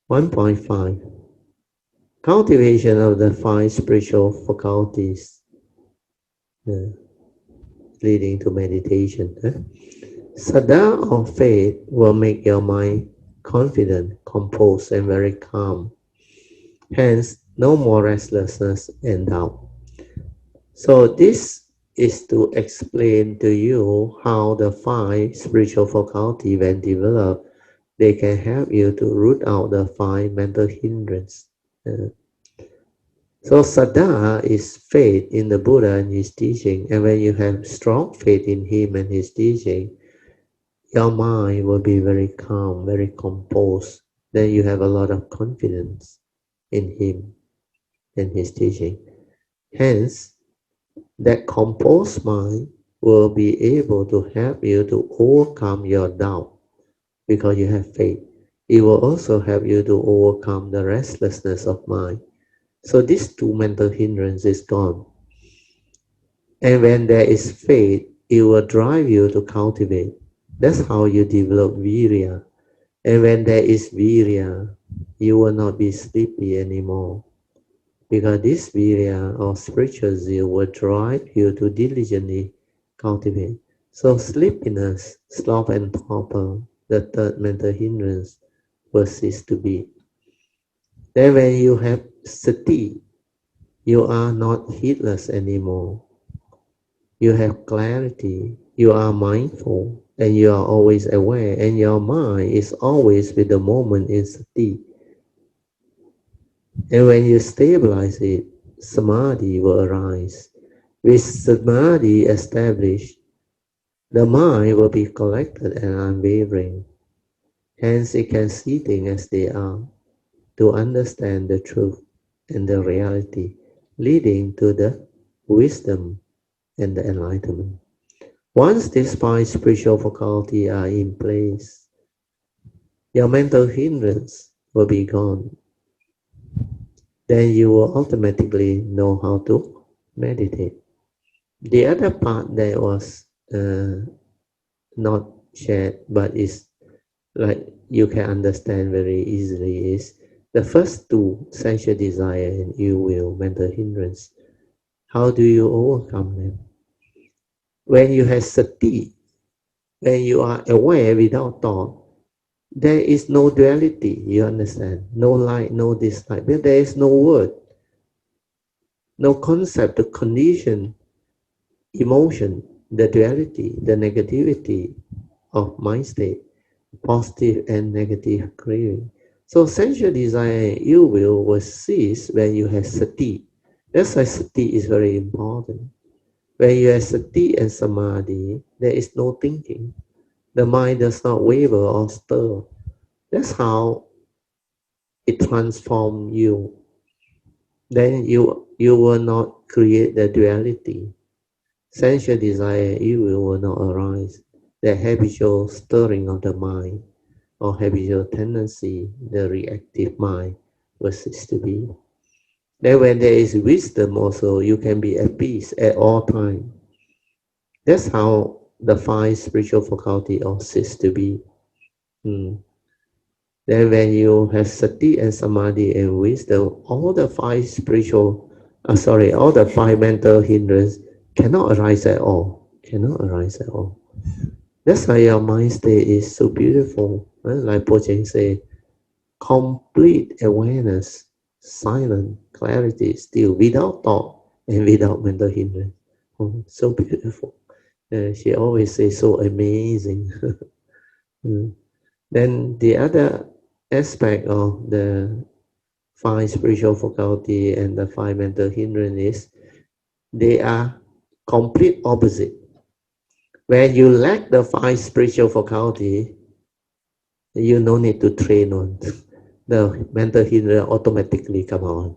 1.5. Cultivation of the 5 spiritual faculties leading to meditation. Saddha or faith will make your mind confident, composed, and very calm. Hence, no more restlessness and doubt. So this is to explain to you how the 5 spiritual faculties, when developed, they can help you to root out the 5 mental hindrances. So Saddha is faith in the Buddha and his teaching, and when you have strong faith in him and his teaching, your mind will be very calm, very composed. Then you have a lot of confidence in him and his teaching. Hence, that composed mind will be able to help you to overcome your doubt because you have faith. It will also help you to overcome the restlessness of mind. So these 2 mental hindrances is gone. And when there is faith, it will drive you to cultivate. That's how you develop virya. And when there is virya, you will not be sleepy anymore. Because this virya or spiritual zeal will drive you to diligently cultivate. So sleepiness, sloth and torpor, the 3rd mental hindrance, will cease to be. Then when you have sati, you are not heedless anymore. You have clarity, you are mindful, and you are always aware, and your mind is always with the moment in sati. And when you stabilize it, samadhi will arise. With samadhi established, the mind will be collected and unwavering. Hence it can see things as they are, to understand the truth and the reality, leading to the wisdom and the enlightenment. Once these 5 spiritual faculties are in place, your mental hindrance will be gone. Then you will automatically know how to meditate. The other part that was not shared, but is like you can understand very easily, is the first 2, sensual desire and ill will, mental hindrance. How do you overcome them? When you have sati, when you are aware without thought, there is no duality, you understand? No like, no dislike. But there is no word, no concept, the condition, emotion, the duality, the negativity of mind state, positive and negative craving. So sensual desire and ill will cease when you have sati. That's why sati is very important. When you have sati and samadhi, there is no thinking. The mind does not waver or stir. That's how it transforms you. Then you will not create the duality. Sensual desire, evil will not arise. The habitual stirring of the mind or habitual tendency, the reactive mind, will cease to be. Then when there is wisdom also, you can be at peace at all times. That's how the 5 spiritual faculty all cease to be. Then when you have sati and samadhi and wisdom, all the 5 spiritual, all the 5 mental hindrance cannot arise at all. Cannot arise at all. That's why your mind state is so beautiful. Like Po Cheng say, complete awareness, silent, clarity, still, without thought and without mental hindrance. Oh, so beautiful. She always says so amazing. Then the other aspect of the five spiritual faculty and the five mental hindrances, they are complete opposite. When you lack the five spiritual faculty, you no need to train on. The mental hindrance automatically come on.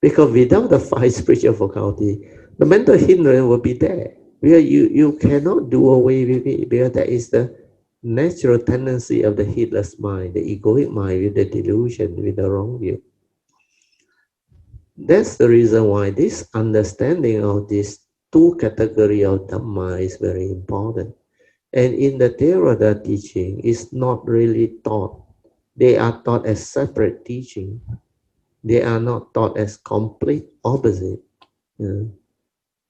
Because without the five spiritual faculty, the mental hindrance will be there. Where you cannot do away with it, because that is the natural tendency of the heedless mind, the egoic mind with the delusion, with the wrong view. That's the reason why this understanding of these two categories of Dhamma is very important. And in the Theravada teaching, it's not really taught. They are taught as separate teaching. They are not taught as complete opposite.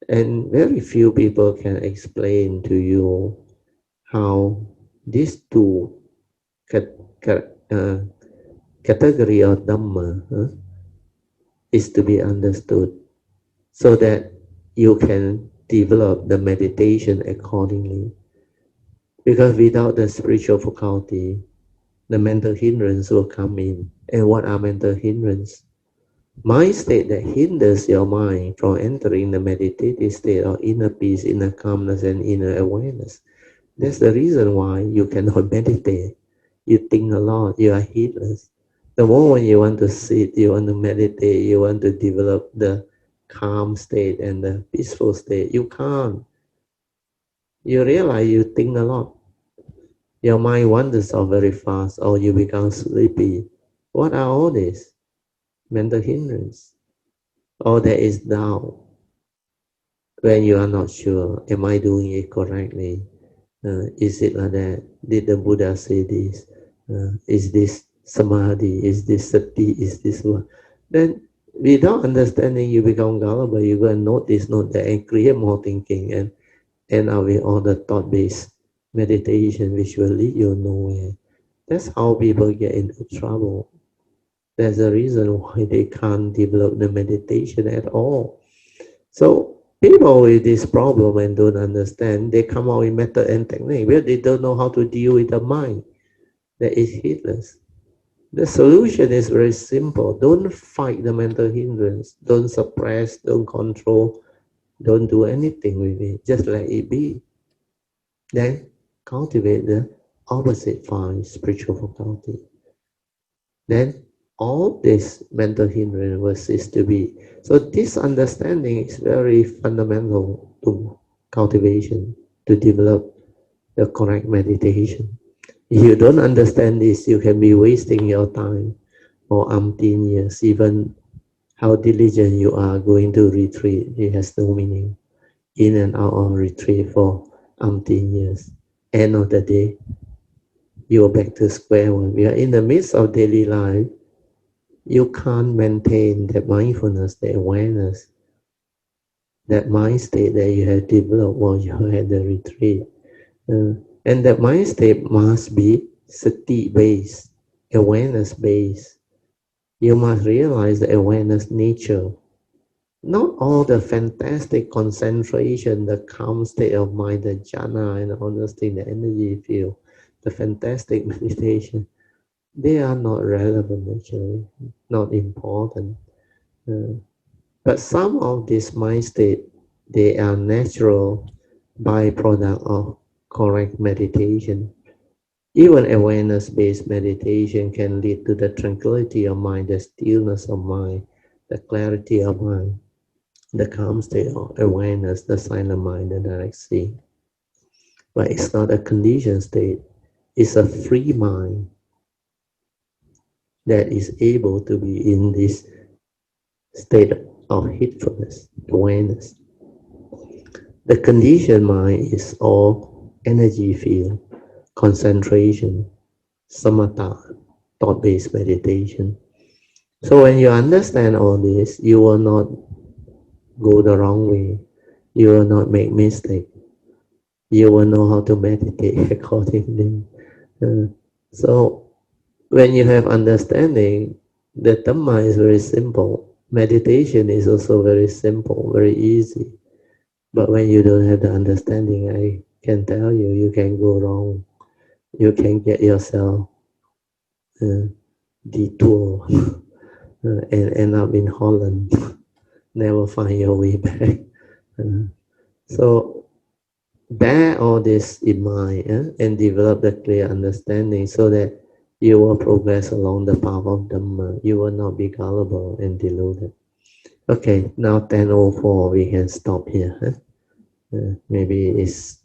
And very few people can explain to you how these two category of Dhamma is to be understood, so that you can develop the meditation accordingly. Because without the spiritual faculty, the mental hindrance will come in. And what are mental hindrance? Mind state that hinders your mind from entering the meditative state of inner peace, inner calmness, and inner awareness. That's the reason why you cannot meditate. You think a lot, you are heedless. The moment you want to sit, you want to meditate, you want to develop the calm state and the peaceful state, you can't. You realize you think a lot. Your mind wanders off very fast, or you become sleepy. What are all these? Mental hindrance. Or there is doubt when you are not sure, am I doing it correctly? Is it like that? Did the Buddha say this? Is this samadhi? Is this sati? Is this what? Then without understanding, you become gullible. You go and note this, note that, and create more thinking, and end up with all the thought-based meditation, which will lead you nowhere. That's how people get into trouble. That's the reason why they can't develop the meditation at all. So people with this problem and don't understand, they come out with method and technique, but they don't know how to deal with the mind that is heedless. The solution is very simple. Don't fight the mental hindrance. Don't suppress, don't control, don't do anything with it. Just let it be. Then cultivate the opposite five spiritual faculty. Then all this mental hindrance will cease to be. So this understanding is very fundamental to cultivation, to develop the correct meditation. If you don't understand this, you can be wasting your time for umpteen years. Even how diligent you are going to retreat, it has no meaning. In and out of retreat for umpteen years. End of the day, you are back to square one. We are in the midst of daily life. You can't maintain that mindfulness, the awareness, that mind state that you have developed while you are at the retreat. And that mind state must be sati-based, awareness-based. You must realize the awareness nature. Not all the fantastic concentration, the calm state of mind, the jhana and all those things, the energy field, the fantastic meditation, they are not relevant actually, not important. But some of this mind state, they are natural byproduct of correct meditation. Even awareness-based meditation can lead to the tranquility of mind, the stillness of mind, the clarity of mind, the calm state of awareness, the silent mind, the direct seeing. But it's not a conditioned state. It's a free mind that is able to be in this state of heedfulness, awareness. The conditioned mind is all energy field, concentration, samatha, thought-based meditation. So when you understand all this, you will not go the wrong way. You will not make mistake. You will know how to meditate accordingly. So when you have understanding, the Dhamma is very simple. Meditation is also very simple, very easy. But when you don't have the understanding, I can tell you, you can go wrong. You can get yourself detour and end up in Holland, never find your way back. So bear all this in mind and develop the clear understanding so that you will progress along the path of Dhamma. You will not be gullible and deluded. Okay, now 10:04, we can stop here. Maybe it's...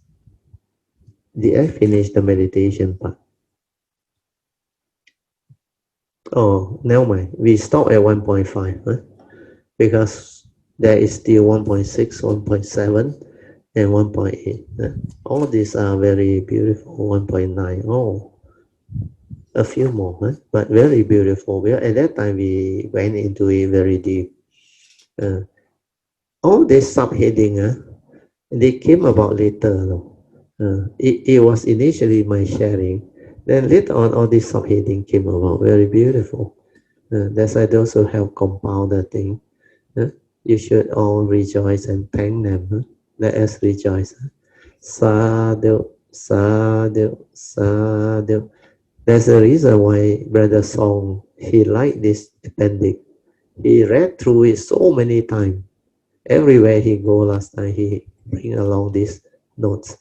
Did I finish the meditation part? Oh, never mind. We stop at 1.5 because there is still 1.6, 1.7, and 1.8. All these are very beautiful. 1.9. Oh, a few more, but very beautiful. Well, at that time, we went into it very deep. All this subheading, they came about later. No? It was initially my sharing. Then later on, all this subheading came about. Very beautiful. That's why those who have compiled the thing, you should all rejoice and thank them. Let us rejoice. Sadhu, sadhu, sadhu. There's a reason why Brother Song, he liked this appendix. He read through it so many times. Everywhere he go last time, he bring along these notes.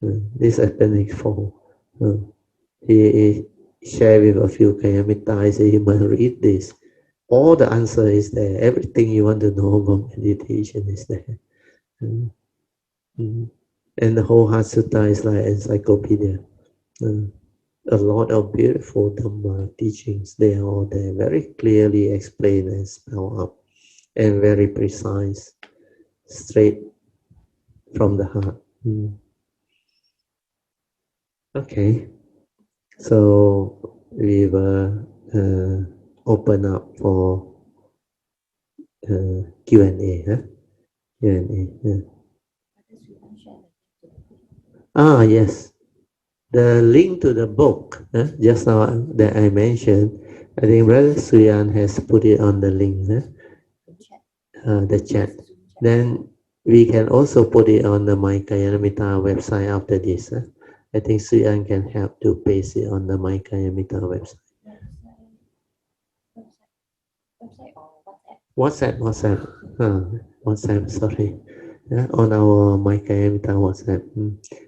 This appendix 4. He share with a few Kayamita. I say, you must read this. All the answer is there. Everything you want to know about meditation is there. Mm, mm. And the whole Heart Sutta is like encyclopedia. A lot of beautiful Dhamma teachings, they are all there, very clearly explained and spelled out, and very precise, straight from the heart. Okay, so we will open up for Q&A. Q&A. Yes. The link to the book, just now that I mentioned, I think Brother Suyan has put it on the link, the chat. Then we can also put it on the My Kayanamita website after this. I think Suyan can help to paste it on the My Kayanamita website. WhatsApp, sorry. On our My Kayanamita WhatsApp.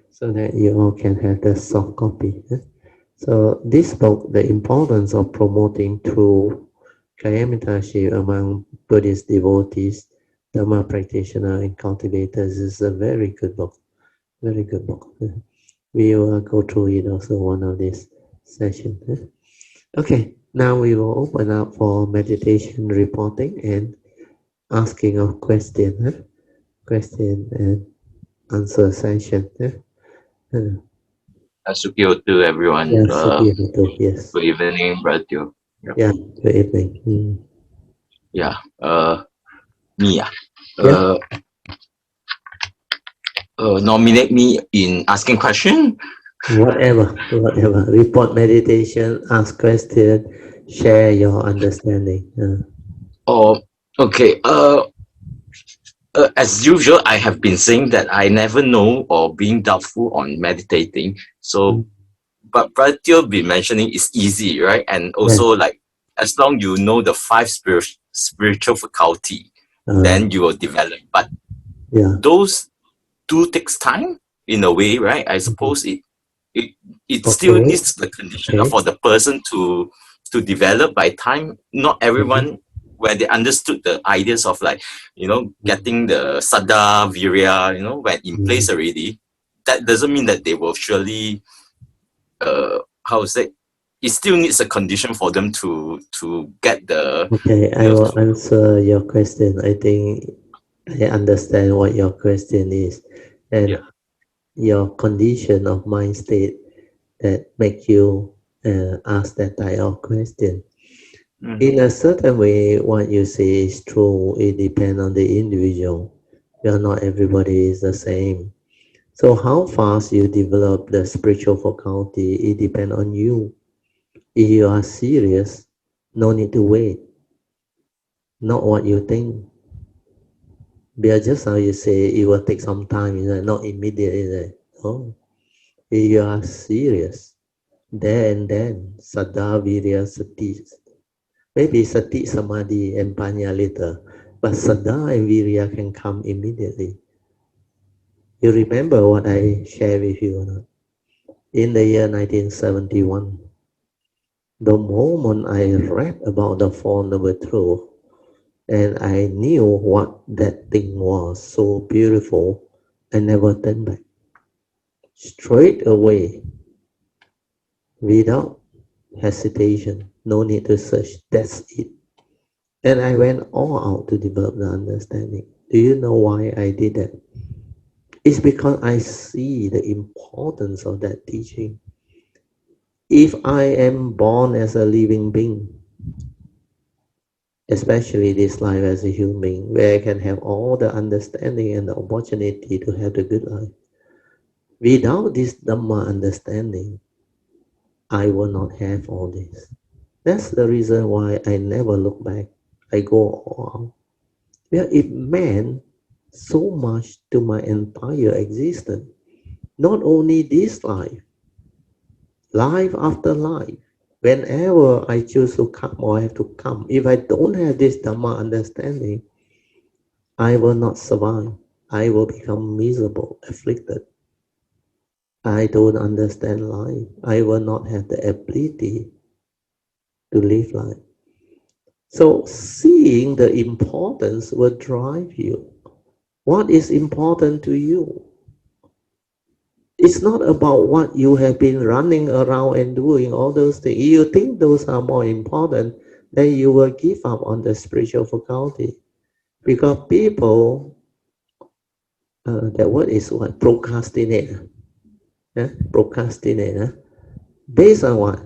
So that you all can have the soft copy. So this book, The Importance of Promoting True Kayamitasship Among Buddhist Devotees, Dhamma Practitioners and Cultivators, is a very good book. Very good book. We will go through it also one of these sessions. Okay, now we will open up for meditation reporting and asking of question. Question and answer session. Sukyo to everyone. Yes, yes. Good evening, Brother. Yep. Yeah, good evening. Yeah, me. Nominate me in asking question. Whatever. Report meditation, ask question, share your understanding. Oh, okay. As usual, I have been saying that I never know or being doubtful on meditating. So, but Brother been mentioning it's easy, right? And also like as long you know the 5 spiritual faculty, then you will develop. But those do takes time in a way, right? I suppose it still needs the condition for the person to develop by time. Not everyone, where they understood the ideas of like, getting the Saddha Virya, when in place already, that doesn't mean that they will surely, how to say, it still needs a condition for them to get the... Okay, I will answer your question. I think I understand what your question is. And your condition of mind state that make you ask that type of question. In a certain way, what you say is true. It depends on the individual. Well, not everybody is the same. So how fast you develop the spiritual faculty, it depends on you. If you are serious, no need to wait. Not what you think. But just how you say it will take some time, not immediately. Oh, if you are serious, there and then, Saddha Virya Sati. Maybe Sati Samadhi and Panya later, but Saddha and Virya can come immediately. You remember what I shared with you or not? In the year 1971, the moment I read about the Four Noble Truths, and I knew what that thing was, so beautiful, I never turned back. Straight away, without hesitation, no need to search, that's it. And I went all out to develop the understanding. Do you know why I did that? It's because I see the importance of that teaching. If I am born as a living being, especially this life as a human being, where I can have all the understanding and the opportunity to have the good life, without this Dhamma understanding, I will not have all this. That's the reason why I never look back. I go all out. Well, it meant so much to my entire existence. Not only this life, life after life. Whenever I choose to come or I have to come, if I don't have this Dhamma understanding, I will not survive. I will become miserable, afflicted. I don't understand life. I will not have the ability to live life. So seeing the importance will drive you. What is important to you? It's not about what you have been running around and doing, all those things. If you think those are more important, then you will give up on the spiritual faculty. Because people, that word is what? Procrastinate. Procrastinate. Based on what?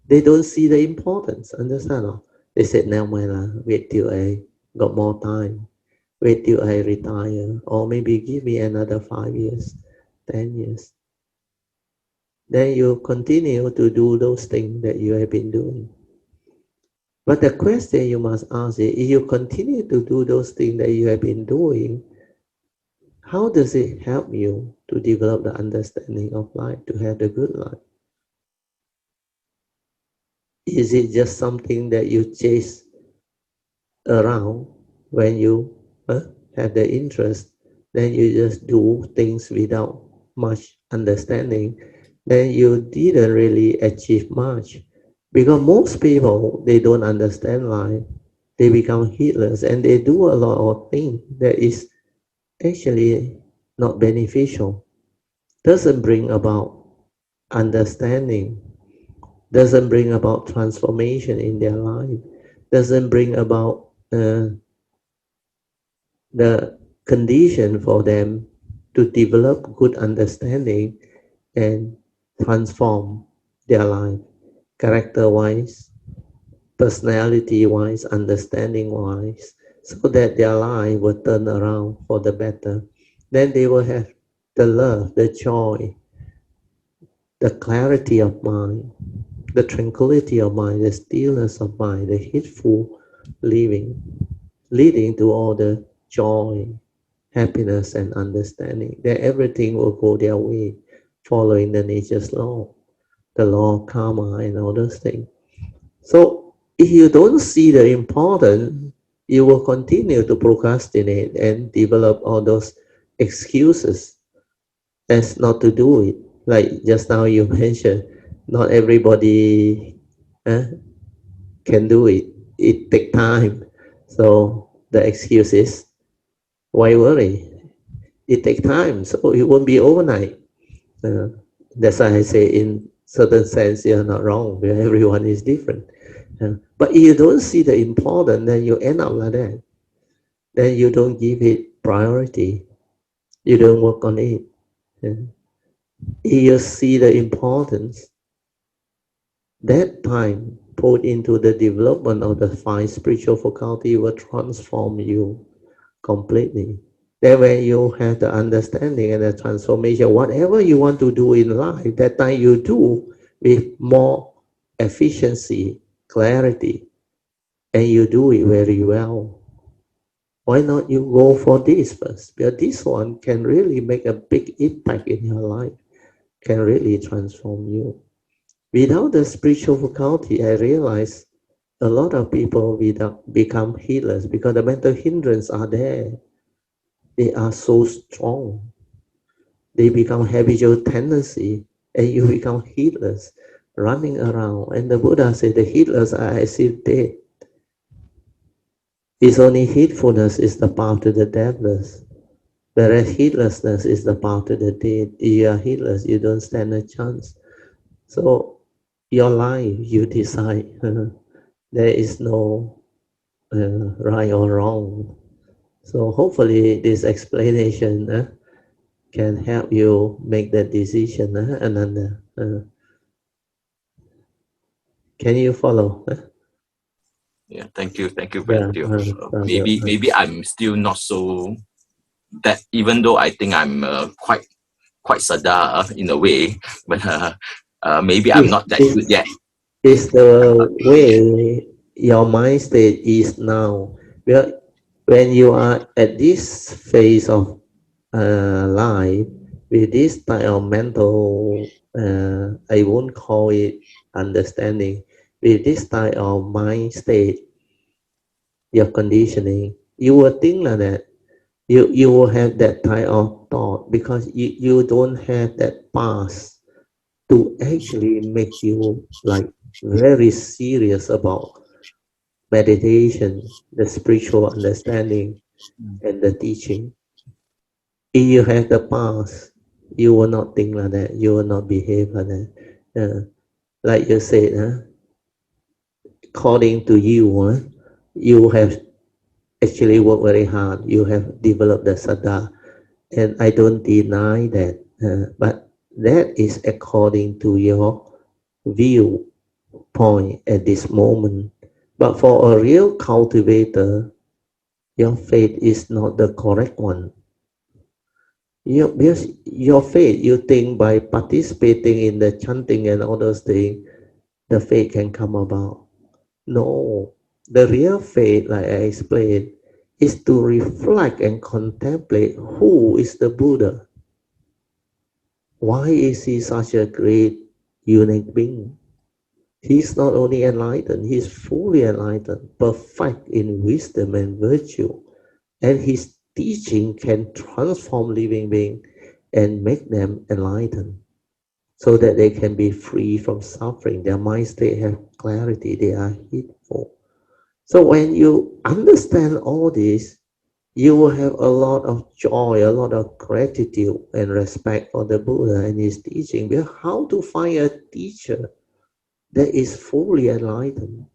They don't see the importance, understand? Or they said, now wait till I got more time. Wait till I retire. Or maybe give me another 5 years, 10 years. Then you continue to do those things that you have been doing. But the question you must ask is, if you continue to do those things that you have been doing, how does it help you to develop the understanding of life, to have the good life? Is it just something that you chase around when you have the interest, then you just do things without much understanding, then you didn't really achieve much. Because most people, they don't understand life. They become heedless and they do a lot of things that is actually not beneficial, doesn't bring about understanding, doesn't bring about transformation in their life, doesn't bring about the condition for them to develop good understanding and transform their life, character-wise, personality-wise, understanding-wise, so that their life will turn around for the better. Then they will have the love, the joy, the clarity of mind, the tranquility of mind, the stillness of mind, the heedful living, leading to all the joy, happiness, and understanding. That everything will go their way, following the nature's law, the law of karma, and all those things. So if you don't see the importance, you will continue to procrastinate and develop all those excuses as not to do it. Like just now you mentioned, not everybody can do it. It takes time. So the excuse is, why worry? It takes time, so it won't be overnight. Uh, that's why I say in certain sense you're not wrong, because everyone is different. But if you don't see the importance, then you end up like that. Then you don't give it priority. You don't work on it. If you see the importance, that time put into the development of the five spiritual faculty will transform you completely. Then when you have the understanding and the transformation, whatever you want to do in life, that time you do with more efficiency, clarity, and you do it very well. Why not you go for this first? Because this one can really make a big impact in your life, can really transform you. Without the spiritual faculty, I realize a lot of people without become healers because the mental hindrance are there. They are so strong. They become habitual tendency, and you become healers running around. And the Buddha said the healers are as if dead. It's only heedfulness is the path to the deathless. Whereas heedlessness is the path to the dead. If you are heedless, you don't stand a chance. So your life, you decide. There is no right or wrong. So hopefully this explanation can help you make that decision. Ananda, can you follow? Yeah, thank you, Yeah, Bratio. so, Maybe I'm still not so that, even though I think I'm quite sada in a way, but maybe I'm is, not that good is, yet. is the way your mind state is now. Well, when you are at this phase of life with this type of mental, I won't call it understanding, with this type of mind state, your conditioning, you will think like that. You will have that type of thought because you don't have that past to actually make you like very serious about meditation, the spiritual understanding, and the teaching. If you have the past, you will not think like that. You will not behave like that. Like you said, according to you, you have actually worked very hard. You have developed the saddha, and I don't deny that. But that is according to your viewpoint at this moment. But for a real cultivator, your faith is not the correct one. Because your faith, you think by participating in the chanting and all those things, the faith can come about. No, the real faith, like I explained, is to reflect and contemplate who is the Buddha. Why is he such a great, unique being? He's not only enlightened, he's fully enlightened, perfect in wisdom and virtue. And his teaching can transform living beings and make them enlightened so that they can be free from suffering. Their minds, they have clarity, they are heedful. So when you understand all this, you will have a lot of joy, a lot of gratitude and respect for the Buddha and his teaching. Because how to find a teacher that is fully enlightened,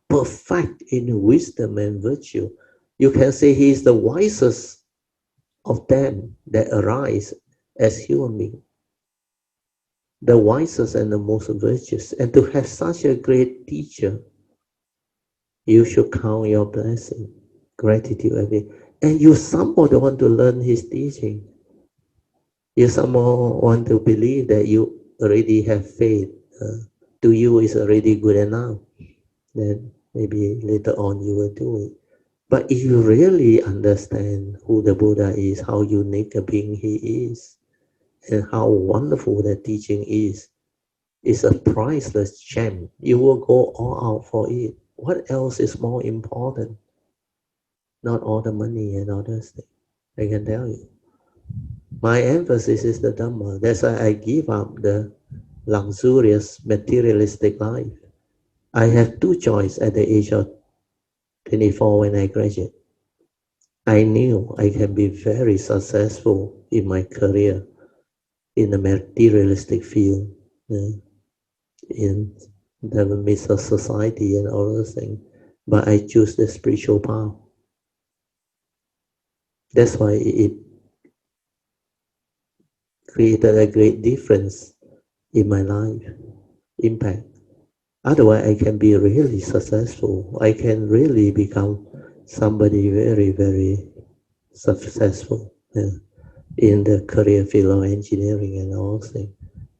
perfect in wisdom and virtue? You can say he is the wisest of them that arise as human beings, the wisest and the most virtuous. And to have such a great teacher, you should count your blessing, gratitude every. And you somehow don't want to learn his teaching. You somehow want to believe that you already have faith. To you is already good enough. Then maybe later on you will do it. But if you really understand who the Buddha is, how unique a being he is, and how wonderful that teaching is, it's a priceless gem. You will go all out for it. What else is more important? Not all the money and all those things. I can tell you. My emphasis is the Dhamma. That's why I give up the luxurious materialistic life. I have two choices at the age of 24 when I graduate. I knew I can be very successful in my career in the materialistic field, in the midst of society and all those things. But I choose the spiritual path. That's why it created a great difference in my life, impact. Otherwise, I can be really successful. I can really become somebody very, very successful in the career field of engineering and all things.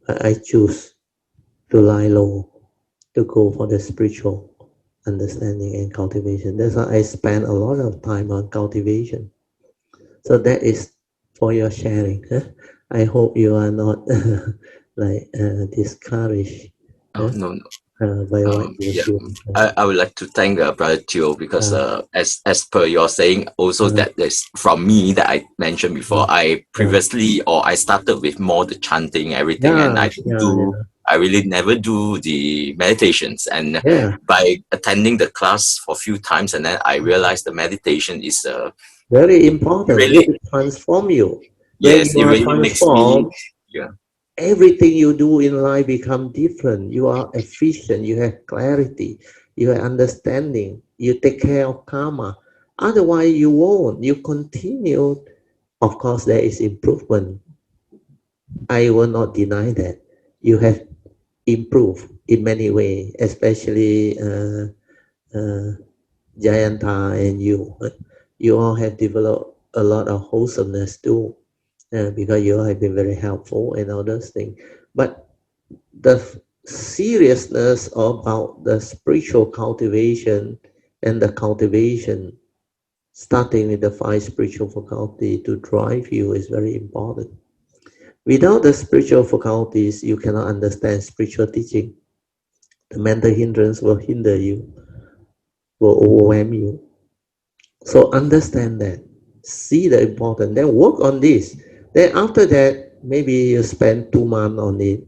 I choose to lie low, to go for the spiritual. understanding and cultivation. That's why I spend a lot of time on cultivation. So that is for your sharing. Huh? I hope you are not discouraged, Oh, huh? no, no. By what you Yeah, feel. I would like to thank Brother Teo because Uh, as per your saying, also uh, that is from me that I mentioned before. I yeah, previously or I started with more the chanting everything, and yeah, yeah, I really never do the meditations. And yeah. by attending the class for a few times, and then I realized the meditation is Very important. really, It transform you. When yes, you it are really makes me, transformed, yeah. everything you do in life become different. You are efficient. You have clarity. You have understanding. You take care of karma. Otherwise, you won't. You continue. Of course, there is improvement. I will not deny that. You have improved in many ways, especially uh, Jayanta and you. You all have developed a lot of wholesomeness too, because you all have been very helpful and all those things. But the seriousness about the spiritual cultivation and the cultivation, starting with the five spiritual faculty to drive you, is very important. Without the spiritual faculties, you cannot understand spiritual teaching. The mental hindrance will hinder you, will overwhelm you. So understand that, see the importance, then work on this. Then after that, maybe you spend 2 months on it,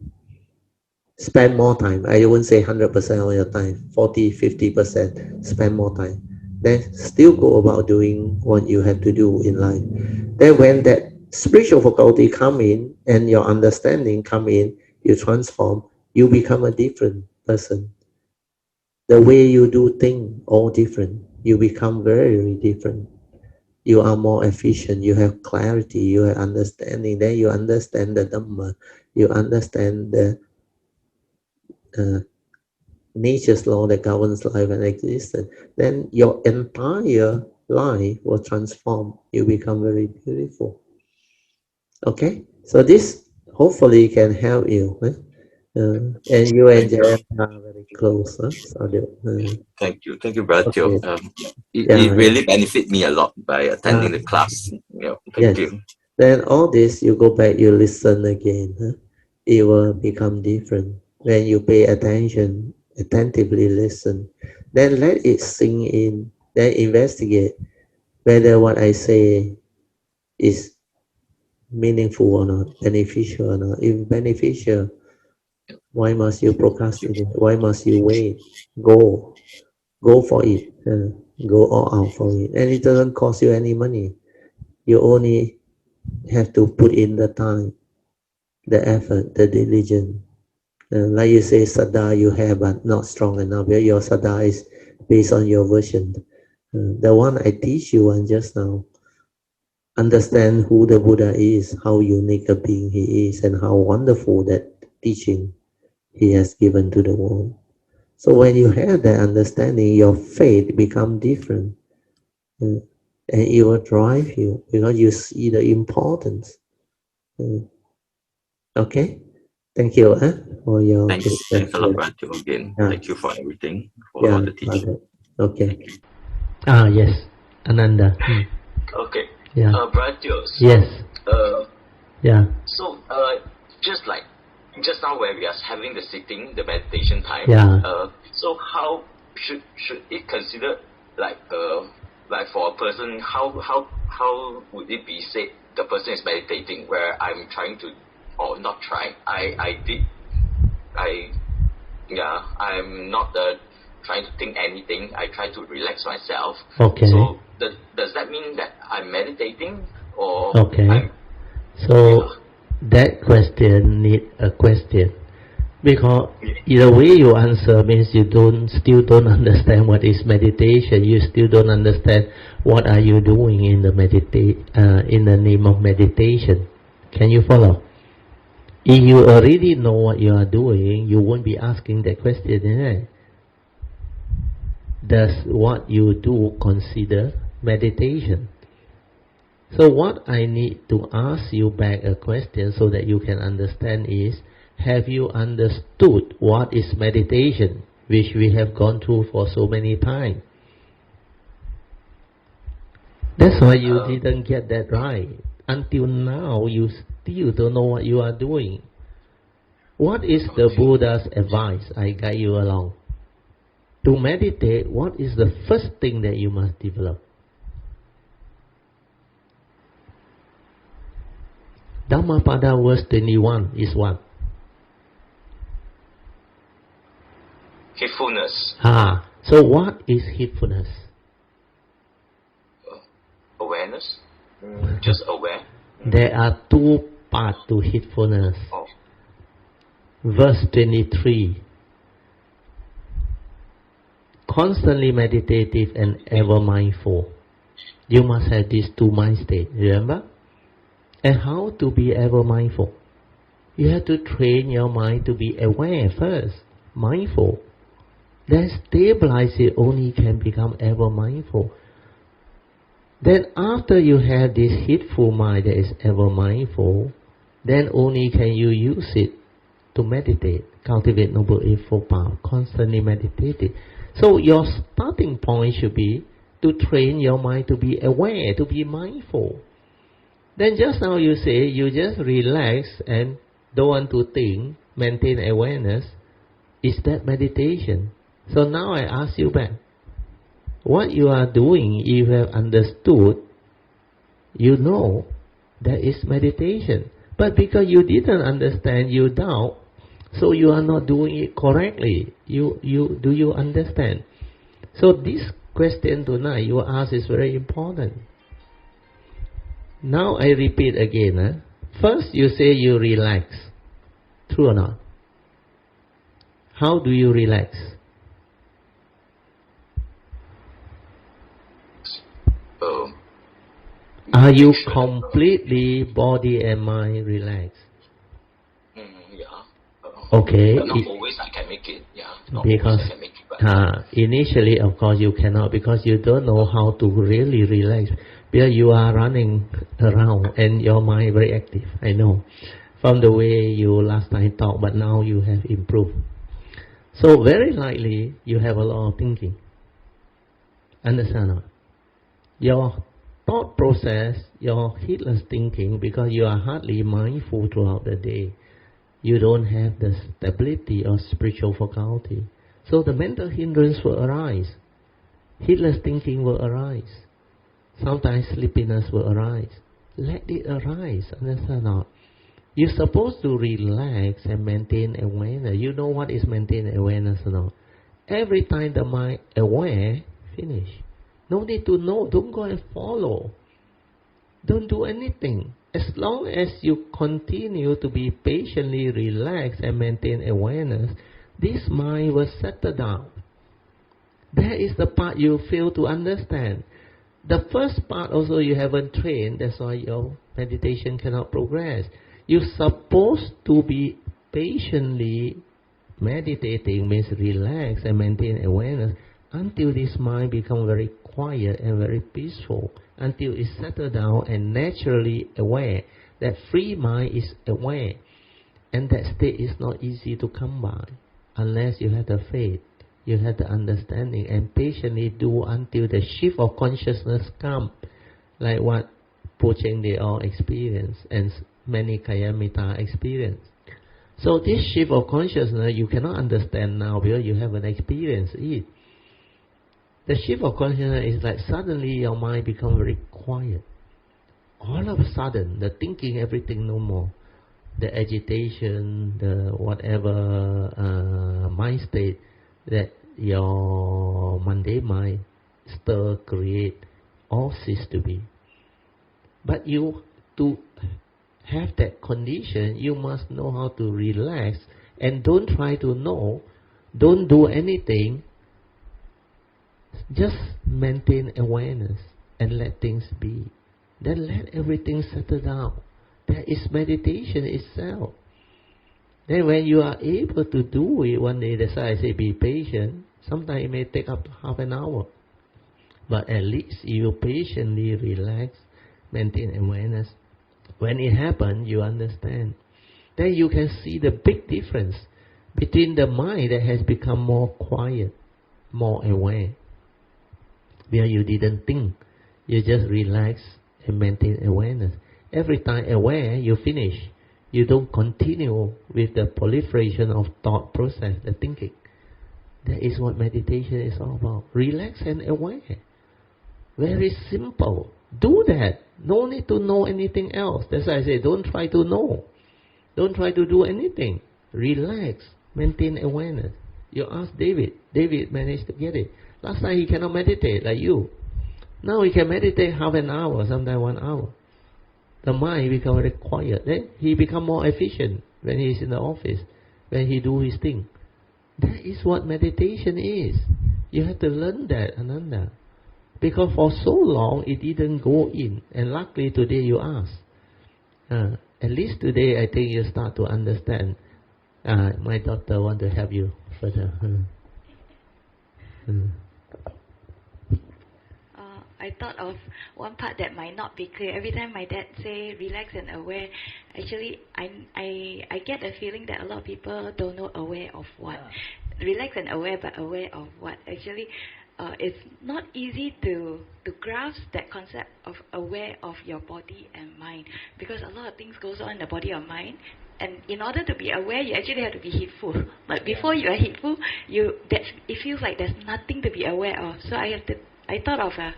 spend more time. I won't say 100% of your time, 40, 50%, spend more time. Then still go about doing what you have to do in life. Then when that spiritual faculty come in and your understanding come in, you transform, you become a different person. The way you do things all different. You become very different. You are more efficient. You have clarity. You have understanding. Then you understand the Dhamma. You understand the uh, nature's law that governs life and existence. Then your entire life will transform. You become very beautiful. Okay, so this hopefully can help you. And you and Thank you. Jayant are very close. So Thank you, Brother Teo. okay, It yeah, yeah, really benefited me a lot by yeah. attending the class. Yeah, thank Yes. you. Then all this, you go back, you listen again. It will become different. When you pay attention, attentively listen, then let it sink in, then investigate whether what I say is meaningful or not, beneficial or not. If beneficial, why must you procrastinate? Why must you wait? Go, go for it. Go all out for it. And it doesn't cost you any money. You only have to put in the time, the effort, the diligence. Like you say, Sada you have, but not strong enough. Your Sada is based on your version. The one I teach you on just now, understand who the Buddha is, how unique a being he is, and how wonderful that teaching he has given to the world. So when you have that understanding, your faith become different, uh, and it will drive you because you see the importance. Uh, okay, thank you for your good Thanks a lot, question. Brother Teo, again. Yeah, Thank you for everything, for yeah, all the teaching. okay. Ah, yes, Ananda. Okay. Yeah. Brother Teo, Yes. Yeah. just like just now when we are having the sitting, the meditation time, Yeah. so how should it consider like for a person, how would it be said the person is meditating where I'm trying to, or not trying, I yeah, I'm not trying to think anything. I try to relax myself. Okay. So does that mean that I'm meditating, or Okay. I'm, yeah, So that question need a question because the way you answer means you still don't understand what is meditation. You still don't understand what are you doing in the in the name of meditation. Can you follow? If you already know what you are doing, you won't be asking that question, right? Does what you do consider meditation? So what I need to ask you back a question so that you can understand is, have you understood what is meditation which we have gone through for so many times. That's why you didn't get that right. Until now, you still don't know what you are doing. What is the Buddha's advice? I guide you along. To meditate, what is the first thing that you must develop? Dhammapada verse 21 is what? Heedfulness. So what is heedfulness? Awareness. Just aware. There are two parts to heedfulness. Verse 23. Constantly meditative and ever mindful. You must have these two mind states, remember? And how to be ever mindful? You have to train your mind to be aware first, mindful. Then stabilize it, only can become ever mindful. Then after you have this heedful mind that is ever mindful, then only can you use it to meditate, cultivate Noble Eightfold Path, constantly meditating. So your starting point should be to train your mind to be aware, to be mindful. Then just now you say you just relax and don't want to think, maintain awareness. Is that meditation? So now I ask you back. What you are doing, you have understood, you know, that is meditation. But because you didn't understand, you doubt, so you are not doing it correctly. Do you understand? So this question tonight you ask is very important. Now I repeat again. First you say you relax. True or not? How do you relax? Are you completely body and mind relaxed? Okay. But not always I can make it. Because initially, of course, you cannot, because you don't know how to really relax. Because you are running around and your mind very active. I know from the way you last time talked, but now you have improved. So very likely you have a lot of thinking. Understand or not? Your thought process, your heedless thinking, because you are hardly mindful throughout the day. You don't have the stability of spiritual faculty. So the mental hindrance will arise. Heedless thinking will arise. Sometimes sleepiness will arise. Let it arise, understand or not? You're supposed to relax and maintain awareness. You know what is maintain awareness or not? Every time the mind aware, finish. No need to know. Don't go and follow. Don't do anything. As long as you continue to be patiently relaxed and maintain awareness, this mind will settle down. That is the part you fail to understand. The first part also you haven't trained, that's why your meditation cannot progress. You're supposed to be patiently meditating, means relax and maintain awareness until this mind becomes very quiet and very peaceful, until it settles down and naturally aware. That free mind is aware, and that state is not easy to come by unless you have the faith, you have the understanding, and patiently do until the shift of consciousness comes, like what Po Cheng they all experience and many Kayamita experience. So this shift of consciousness you cannot understand now because you haven't experienced it. The shift of consciousness is like suddenly your mind becomes very quiet. All of a sudden, the thinking, everything no more. The agitation, the whatever mind state that your mundane mind stir, create, all cease to be. But you, to have that condition, you must know how to relax and don't try to know, don't do anything. Just maintain awareness and let things be. Then let everything settle down. That is meditation itself. Then when you are able to do it one day, that's why I say be patient. Sometimes it may take up to half an hour. But at least you patiently relax, maintain awareness. When it happens, you understand. Then you can see the big difference between the mind that has become more quiet, more aware, where you didn't think, you just relax and maintain awareness. Every time aware, you finish. You don't continue with the proliferation of thought process, the thinking. That is what meditation is all about. Relax and aware. Very simple. Do that. No need to know anything else. That's why I say don't try to know. Don't try to do anything. Relax. Maintain awareness. You ask David. David managed to get it. Last time he cannot meditate like you. Now he can meditate half an hour, sometimes 1 hour. The mind become very quiet. Then he become more efficient when he is in the office, when he do his thing. That is what meditation is. You have to learn that, Ananda. Because for so long it didn't go in. And luckily today you ask. At least today I think you start to understand. My daughter want to help you further. I thought of one part that might not be clear. Every time my dad say relax and aware, actually I get the feeling that a lot of people don't know aware of what. Relax and aware, but aware of what? Actually, it's not easy to grasp that concept of aware of your body and mind, because a lot of things goes on in the body or mind. And in order to be aware, you actually have to be heedful. But before you are heedful, it feels like there's nothing to be aware of. So I thought of a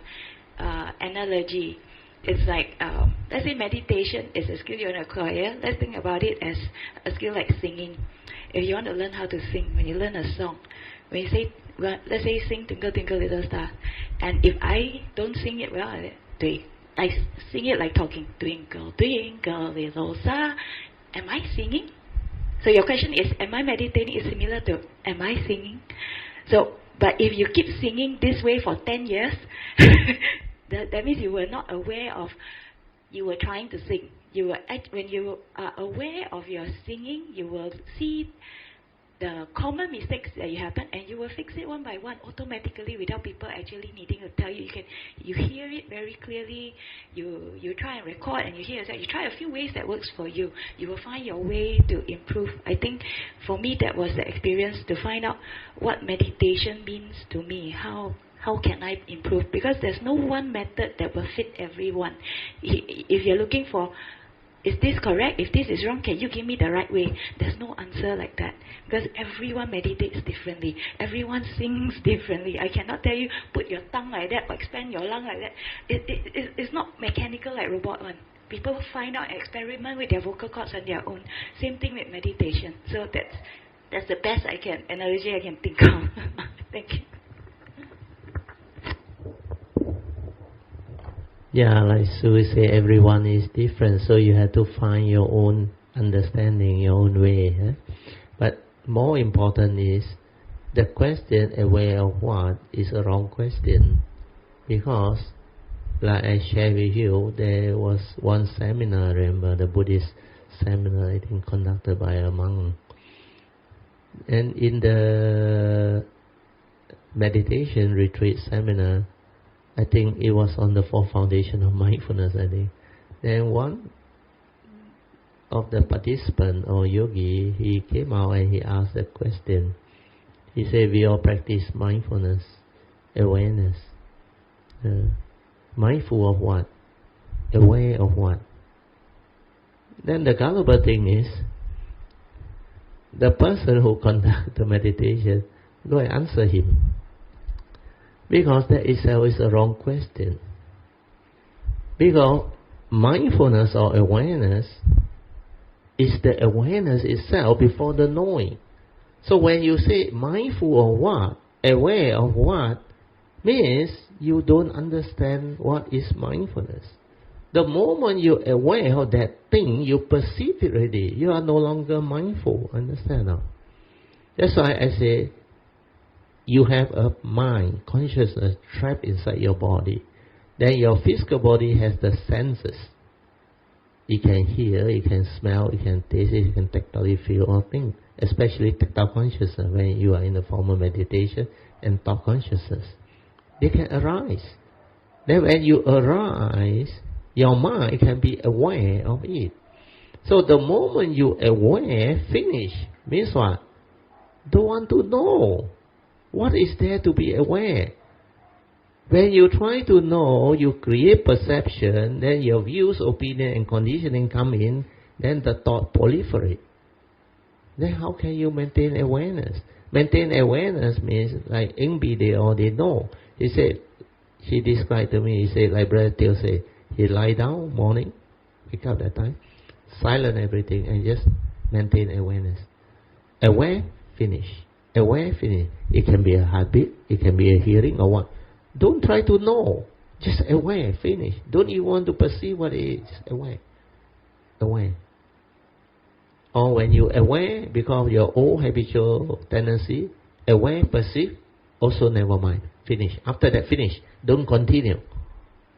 analogy. It's like, let's say meditation is a skill you want to acquire. Let's think about it as a skill like singing. If you want to learn how to sing, when you learn a song, when you say, well, let's say sing Twinkle Twinkle Little Star, and if I don't sing it well, I sing it like talking, Twinkle Twinkle Little Star. Am I singing? So your question is, am I meditating? Is similar to, am I singing? So, but if you keep singing this way for 10 years, that means you were not aware of, you were trying to sing. When you are aware of your singing, you will see the common mistakes that you happen, and you will fix it one by one automatically without people actually needing to tell you. You hear it very clearly. You try and record, and you hear yourself. You try a few ways that works for you. You will find your way to improve. I think for me that was the experience to find out what meditation means to me. How can I improve? Because there's no one method that will fit everyone. If you're looking for, is this correct? If this is wrong, can you give me the right way? There's no answer like that. Because everyone meditates differently. Everyone sings differently. I cannot tell you, put your tongue like that, or expand your lung like that. It's not mechanical like robot one. People find out and experiment with their vocal cords on their own. Same thing with meditation. So that's the best analogy I can think of. Thank you. Yeah, like Sue say, everyone is different, so you have to find your own understanding, your own way. But more important is, the question aware of what is a wrong question. Because, like I shared with you, there was one seminar, remember, the Buddhist seminar, I think, conducted by a monk. And in the meditation retreat seminar, I think it was on the 4 foundation of mindfulness, I think. Then one of the participants or yogi, he came out and he asked a question. He said, we all practice mindfulness, awareness. Mindful of what? Aware of what? Then the gullible thing is, the person who conducted the meditation, go and answer him. Because that itself is a wrong question. Because mindfulness or awareness is the awareness itself before the knowing. So when you say mindful of what, aware of what, means you don't understand what is mindfulness. The moment you're aware of that thing, you perceive it already. You are no longer mindful. Understand now? That's why I say, you have a mind, consciousness trapped inside your body. Then your physical body has the senses. It can hear, it can smell, it can taste, it can tactile feel all things. Especially tactile consciousness when you are in the formal meditation and thought consciousness. They can arise. Then when you arise, your mind can be aware of it. So the moment you aware, finish. Means what? don't want to know. What is there to be aware? When you try to know, you create perception, then your views, opinion and conditioning come in, then the thought proliferate. Then how can you maintain awareness? Maintain awareness means like Ingbi, they know. He described to me, he said, like Brother Teal said, he lie down morning, wake up that time, silent everything and just maintain awareness. Aware, finish. Aware, finish. It can be a heartbeat, it can be a hearing or what. Don't try to know. Just aware, finish. Don't even want to perceive what it is. Just aware. Aware. Or when you aware, because of your old habitual tendency, aware, perceive, also never mind. Finish. After that, finish. Don't continue.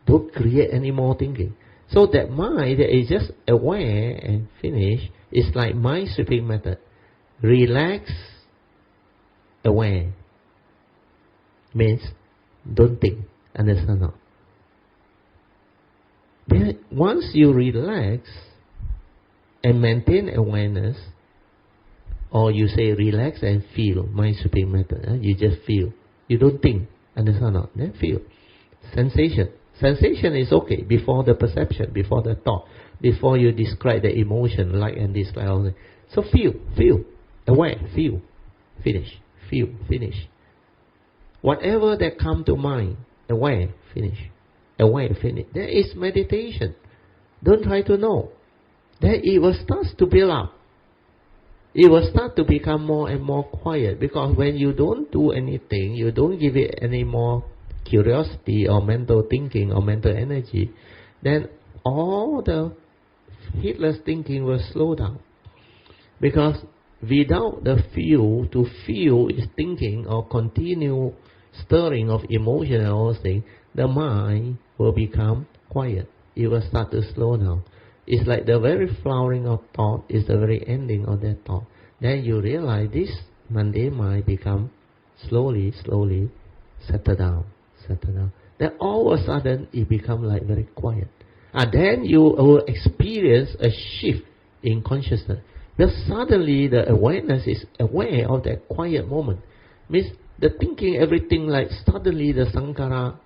Don't create any more thinking. So that mind that is just aware and finish is like mind sweeping method. Relax, aware. Means don't think. Understand now? Then once you relax and maintain awareness, or you say relax and feel, mind sweeping method, you just feel. You don't think. Understand now? Then feel. Sensation. Sensation is okay before the perception, before the thought, before you describe the emotion, like and dislike. All that. So feel, aware, feel, finish, feel, finish. Whatever that come to mind, aware, finish, aware, finish. That is meditation. Don't try to know. Then it will start to build up. It will start to become more and more quiet, because when you don't do anything, you don't give it any more curiosity or mental thinking or mental energy, then all the heedless thinking will slow down. Because without the feel, to feel is thinking or continue stirring of emotion and all those things, the mind will become quiet. It will start to slow down. It's like the very flowering of thought is the very ending of that thought. Then you realize this mundane mind become slowly settle down. Then all of a sudden it become like very quiet. And then you will experience a shift in consciousness. Because suddenly the awareness is aware of that quiet moment. Means the thinking, everything, like suddenly the sankhara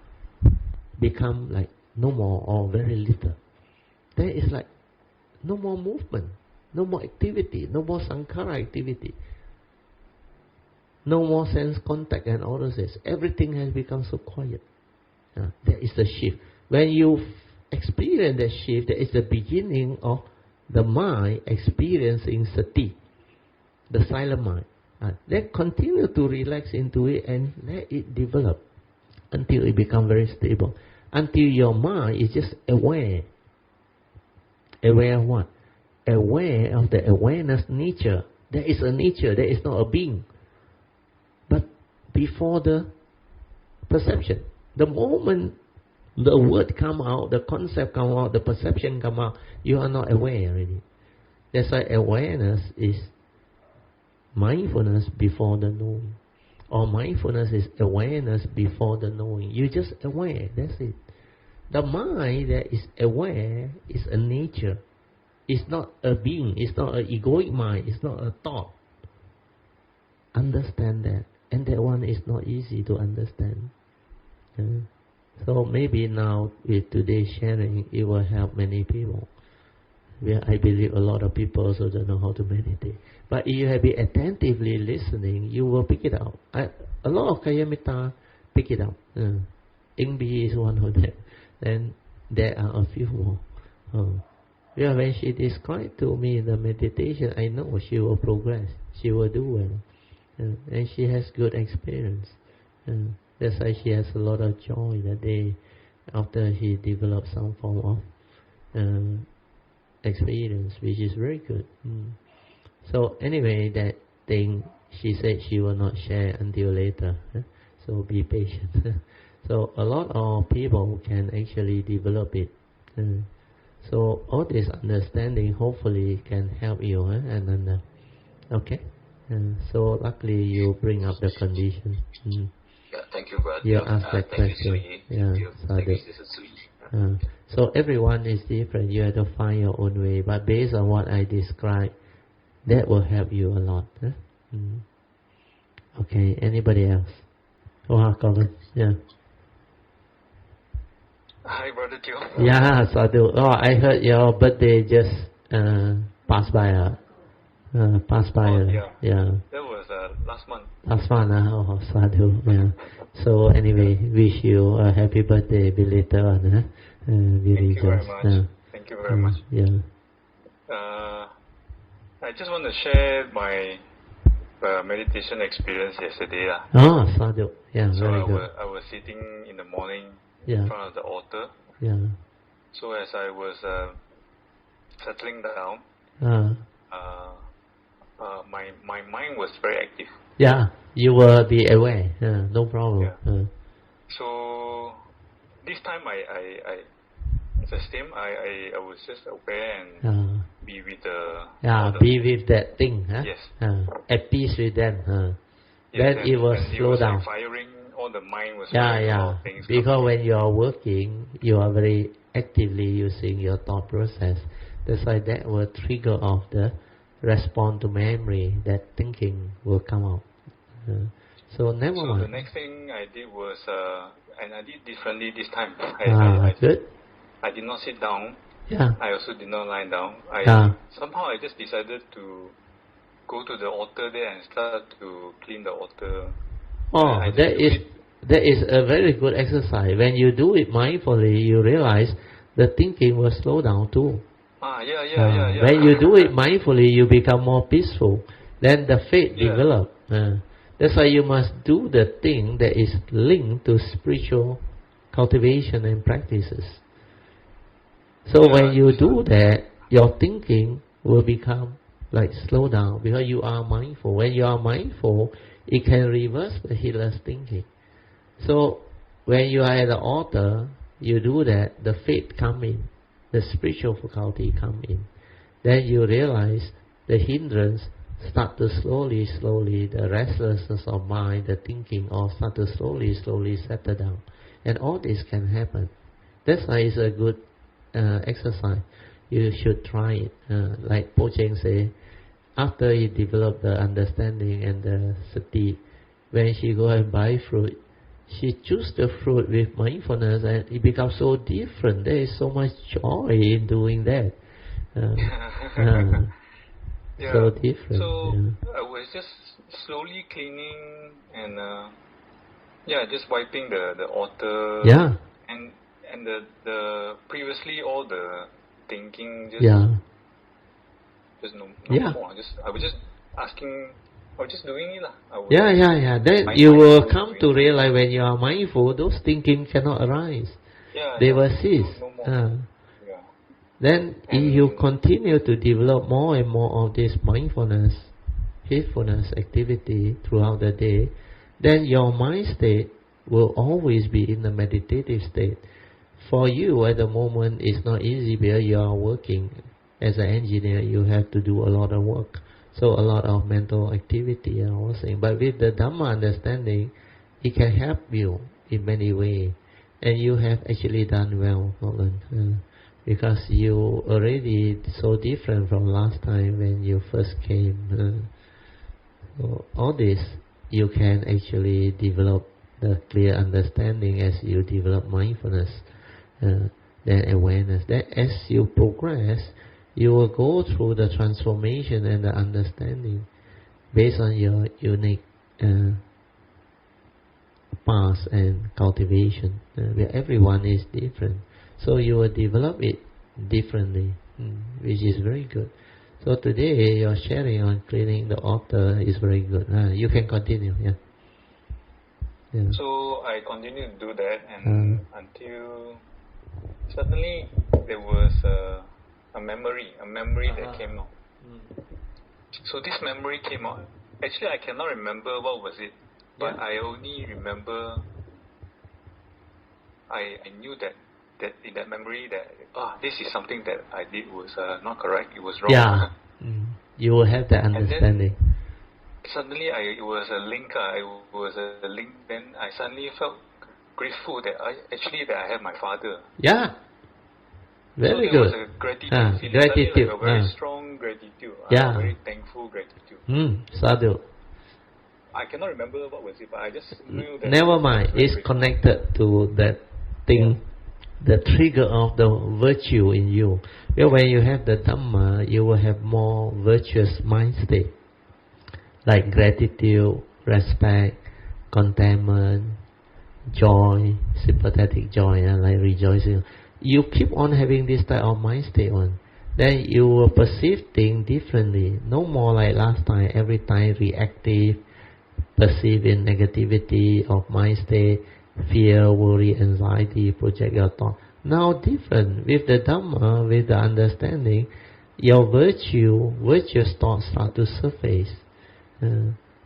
become like no more or very little. Then it's like no more movement, no more activity, no more sankhara activity, no more sense contact and all of this. Everything has become so quiet. That is the shift. When you experience that shift, that is the beginning of the mind experiencing sati, the silent mind. Then continue to relax into it and let it develop until it becomes very stable. Until your mind is just aware. Aware of what? Aware of the awareness nature. There is a nature, there is not a being. But before the perception, the moment the word come out, the concept come out, the perception come out, you are not aware already. That's why awareness is mindfulness before the knowing. Or mindfulness is awareness before the knowing. You just aware, that's it. The mind that is aware is a nature. It's not a being, it's not an egoic mind, it's not a thought. Understand that. And that one is not easy to understand. So maybe now with today's sharing, it will help many people. I believe a lot of people also don't know how to meditate. But if you have been attentively listening, you will pick it up. A lot of Kayamita pick it up. Ingbi is one of them. Then there are a few more. When she described to me the meditation, I know she will progress. She will do well. And she has good experience. That's why she has a lot of joy that day after she developed some form of experience, which is very good. So anyway, that thing, she said she will not share until later. So be patient. So a lot of people can actually develop it. So all this understanding hopefully can help you. And okay. So luckily you bring up the condition. Yeah, thank you, brother. You ask that question. So everyone is different. You have to find your own way. But based on what I described, that will help you a lot. Okay, anybody else? Oh, Colin, yeah. Hi, Brother Teo. Yeah, Sadhu. Oh, I heard your birthday just passed by. Yeah. Yeah. That was last month. Last one, oh, Sadhu. Yeah. So anyway, wish you a happy birthday, belated one. We Thank you very rejoice. much. Thank you very much. Yeah. I just want to share my meditation experience yesterday. Oh, Sadhu. Yeah, So very good. I was sitting in the morning Yeah. in front of the altar. Yeah. So as I was settling down, my mind was very active. Yeah, you will be aware. No problem. Yeah. So this time I it's the same. I was just aware and be with the be with that thing. Yes. At peace with them. Yes, Then it will slow down. Like firing, all the mind was Yeah. a lot of things. Because when you are working, you are very actively using your thought process. That's why that will trigger off the response to memory. That thinking will come out. So never So mind. the next thing I did was, and I did differently this time. Good. I did not sit down. Yeah. I also did not lie down. Somehow I just decided to go to the altar there and start to clean the altar. Oh, that is a very good exercise. When you do it mindfully, you realize the thinking will slow down too. Yeah. When you do it mindfully, you become more peaceful. Then the faith develops. That's why you must do the thing that is linked to spiritual cultivation and practices. So when you do that, your thinking will become like slow down because you are mindful. When you are mindful, it can reverse the heedless thinking. So when you are at the altar, you do that, the faith come in, the spiritual faculty come in. Then you realize the hindrance start to slowly, the restlessness of mind, the thinking all start to slowly settle down. And all this can happen. That's why it's a good exercise. You should try it. Like Po Cheng say, after he developed the understanding and the sati, when she go and buy fruit, she choose the fruit with mindfulness and it becomes so different. There is so much joy in doing that. So different. So I was just slowly cleaning and just wiping the altar. Yeah. And the previously all the thinking just no more. I was just asking. I was just doing it. Then you will come to realize when you are mindful, those thinking cannot arise. They will cease. No more. Then if you continue to develop more and more of this mindfulness, heedfulness activity throughout the day, then your mind state will always be in the meditative state. For you at the moment it's not easy because you are working as an engineer, you have to do a lot of work. So a lot of mental activity and all things. But with the Dhamma understanding, it can help you in many ways. And you have actually done well, Nolan. Because you already so different from last time when you first came. So all this, you can actually develop the clear understanding as you develop mindfulness, then awareness. Then as you progress, you will go through the transformation and the understanding based on your unique path and cultivation. Where everyone is different. So you will develop it differently, which is very good. So today your sharing on cleaning the altar is very good. You can continue. Yeah. So I continued to do that, and until suddenly there was a memory that came out. So this memory came out. Actually, I cannot remember what was it, but I only remember I knew that in that memory that this is something that I did was not correct. It was wrong. Yeah. You will have the understanding. And then suddenly it was a link. Then I suddenly felt grateful that I have my father. Yeah. Very so good. So there was a gratitude feeling. Gratitude. Like a very strong gratitude. Yeah. Very thankful gratitude. Sadhu. I cannot remember what was it, but I just knew that. Never mind. It's connected to that thing, the trigger of the virtue in you. Well, when you have the Dhamma, you will have more virtuous mind state, like gratitude, respect, contentment, joy, sympathetic joy, like rejoicing. You keep on having this type of mind state on. Then you will perceive things differently. No more like last time, every time reactive, perceiving negativity of mind state, fear, worry, anxiety, project your thought. Now different. With the Dhamma, with the understanding, your virtuous thoughts start to surface.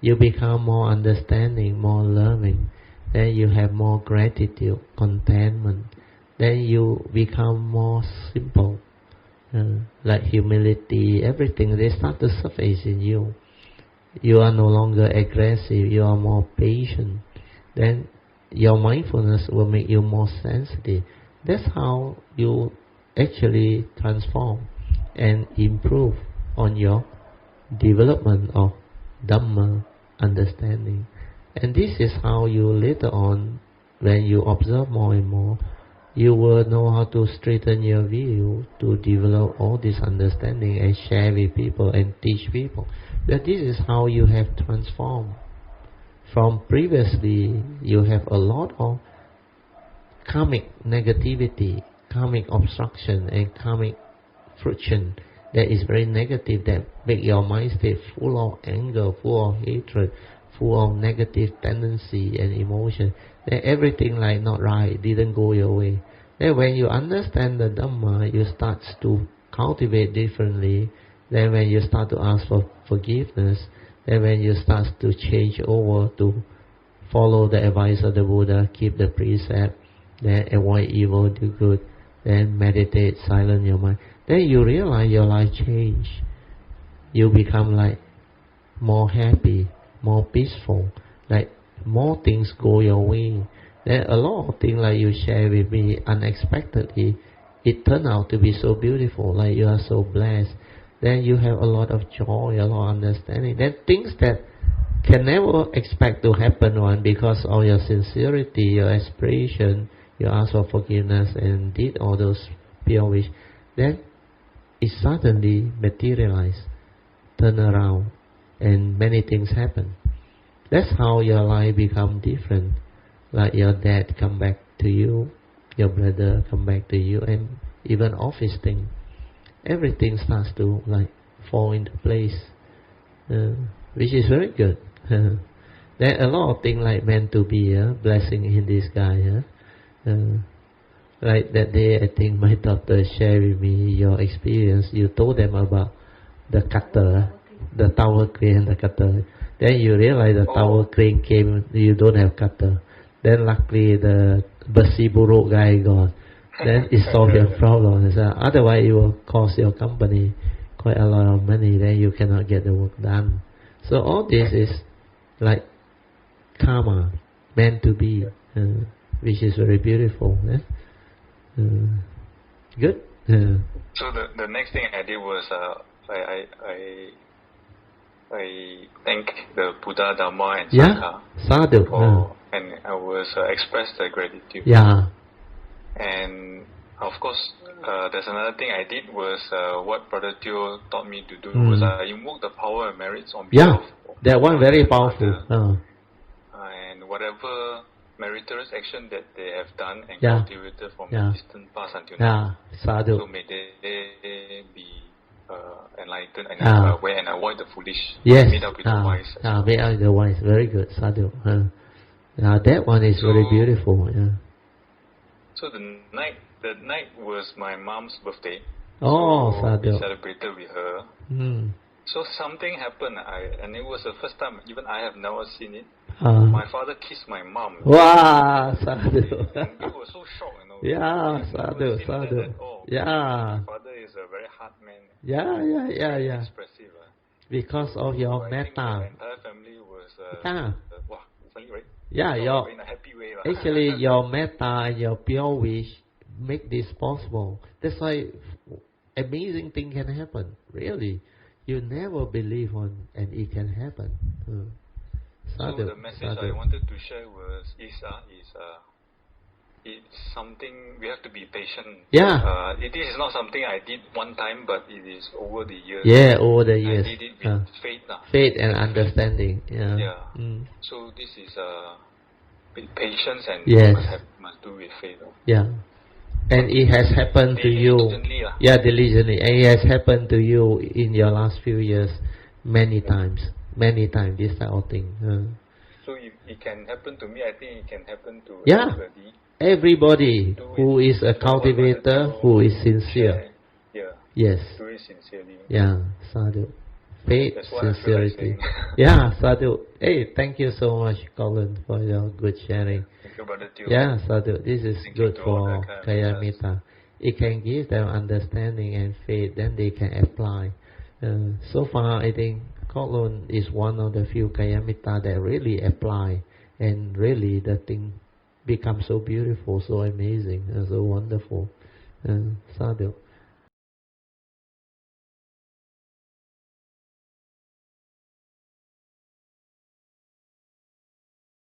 You become more understanding, more loving. Then you have more gratitude, contentment. Then you become more simple. Like humility, everything, they start to surface in you. You are no longer aggressive, you are more patient. Then your mindfulness will make you more sensitive. That's how you actually transform and improve on your development of Dhamma understanding. And this is how you later on, when you observe more and more, you will know how to straighten your view, to develop all this understanding and share with people and teach people. That this is how you have transformed. From previously, you have a lot of karmic negativity, karmic obstruction and karmic friction that is very negative, that make your mind state full of anger, full of hatred, full of negative tendency and emotion. Then everything like not right, didn't go your way. Then when you understand the Dhamma, you start to cultivate differently. Then when you start to ask for forgiveness, then when you start to change over to follow the advice of the Buddha, keep the precept, then avoid evil, do good, then meditate, silence your mind, then you realize your life change. You become like more happy, more peaceful, like more things go your way. Then a lot of things like you share with me unexpectedly, it turned out to be so beautiful, like you are so blessed. Then you have a lot of joy, a lot of understanding. Then things that can never expect to happen one because of your sincerity, your aspiration, you ask for forgiveness and did all those pure wish. Then it suddenly materialized, turn around, and many things happen. That's how your life become different. Like your dad come back to you, your brother come back to you, and even office thing. Everything starts to like fall into place, which is very good. There are a lot of things like meant to be a blessing in disguise. Like that day, I think my daughter shared with me your experience. You told them about the cutter, the tower crane and the cutter. Then you realize the tower crane came, you don't have cutter. Then luckily the besi buruk guy got. Then it solved your problem. So otherwise it will cost your company quite a lot of money. Then you cannot get the work done. So all this is like karma, meant to be, which is very beautiful. Good. So the next thing I did was I thank the Buddha, Dhamma, and Sangha. Sadhu. And I was expressed the gratitude. Yeah. And of course, there's another thing I did was what Brother Teo taught me to do was I invoked the power and merits on behalf of that one very powerful. And whatever meritorious action that they have done and cultivated from the distant past until now. Sadhu. So may they be enlightened and aware and avoid the foolish. Yes. Meet up with the wise. Meet up with the wise. Very good. Sadhu. That one is very beautiful. So the night was my mom's birthday. Sadhu. We celebrated with her. So something happened, and it was the first time, even I have never seen it. My father kissed my mom. Wow, Sadhu. And we were so shocked, Sadhu, Sadhu. My father is a very hard man. Yeah. Expressive. Because of your metta. The entire family was right? Yeah, in a happy way. Actually your metta and your pure wish make this possible. That's why amazing thing can happen. Really. You never believe on and it can happen. So the message I wanted to share was it's something we have to be patient. Yeah. It is not something I did one time, but it is over the years. Yeah, over the years. I did it with faith. Faith and understanding. Yeah. Yeah. Mm. So this is with patience and yes. must do with faith. Yeah. And it has happened to you. Yeah, diligently. And it has happened to you in your last few years many times. Many times, this type of thing. So if it can happen to me, I think it can happen to everybody. Everybody who is a cultivator, who is sincere. Yes. Do it sincerely. Yeah, sadhu. Faith, That's what sincerity. Yeah, sadhu. Hey, thank you so much, Colin, for your good sharing. Thank you, Brother Teo. Yeah, sadhu. This is good for Kaya Metta. It can give them understanding and faith, then they can apply. So far, I think Colin is one of the few Kaya Metta that really apply, and really the thing becomes so beautiful, so amazing, and so wonderful. Sadhu.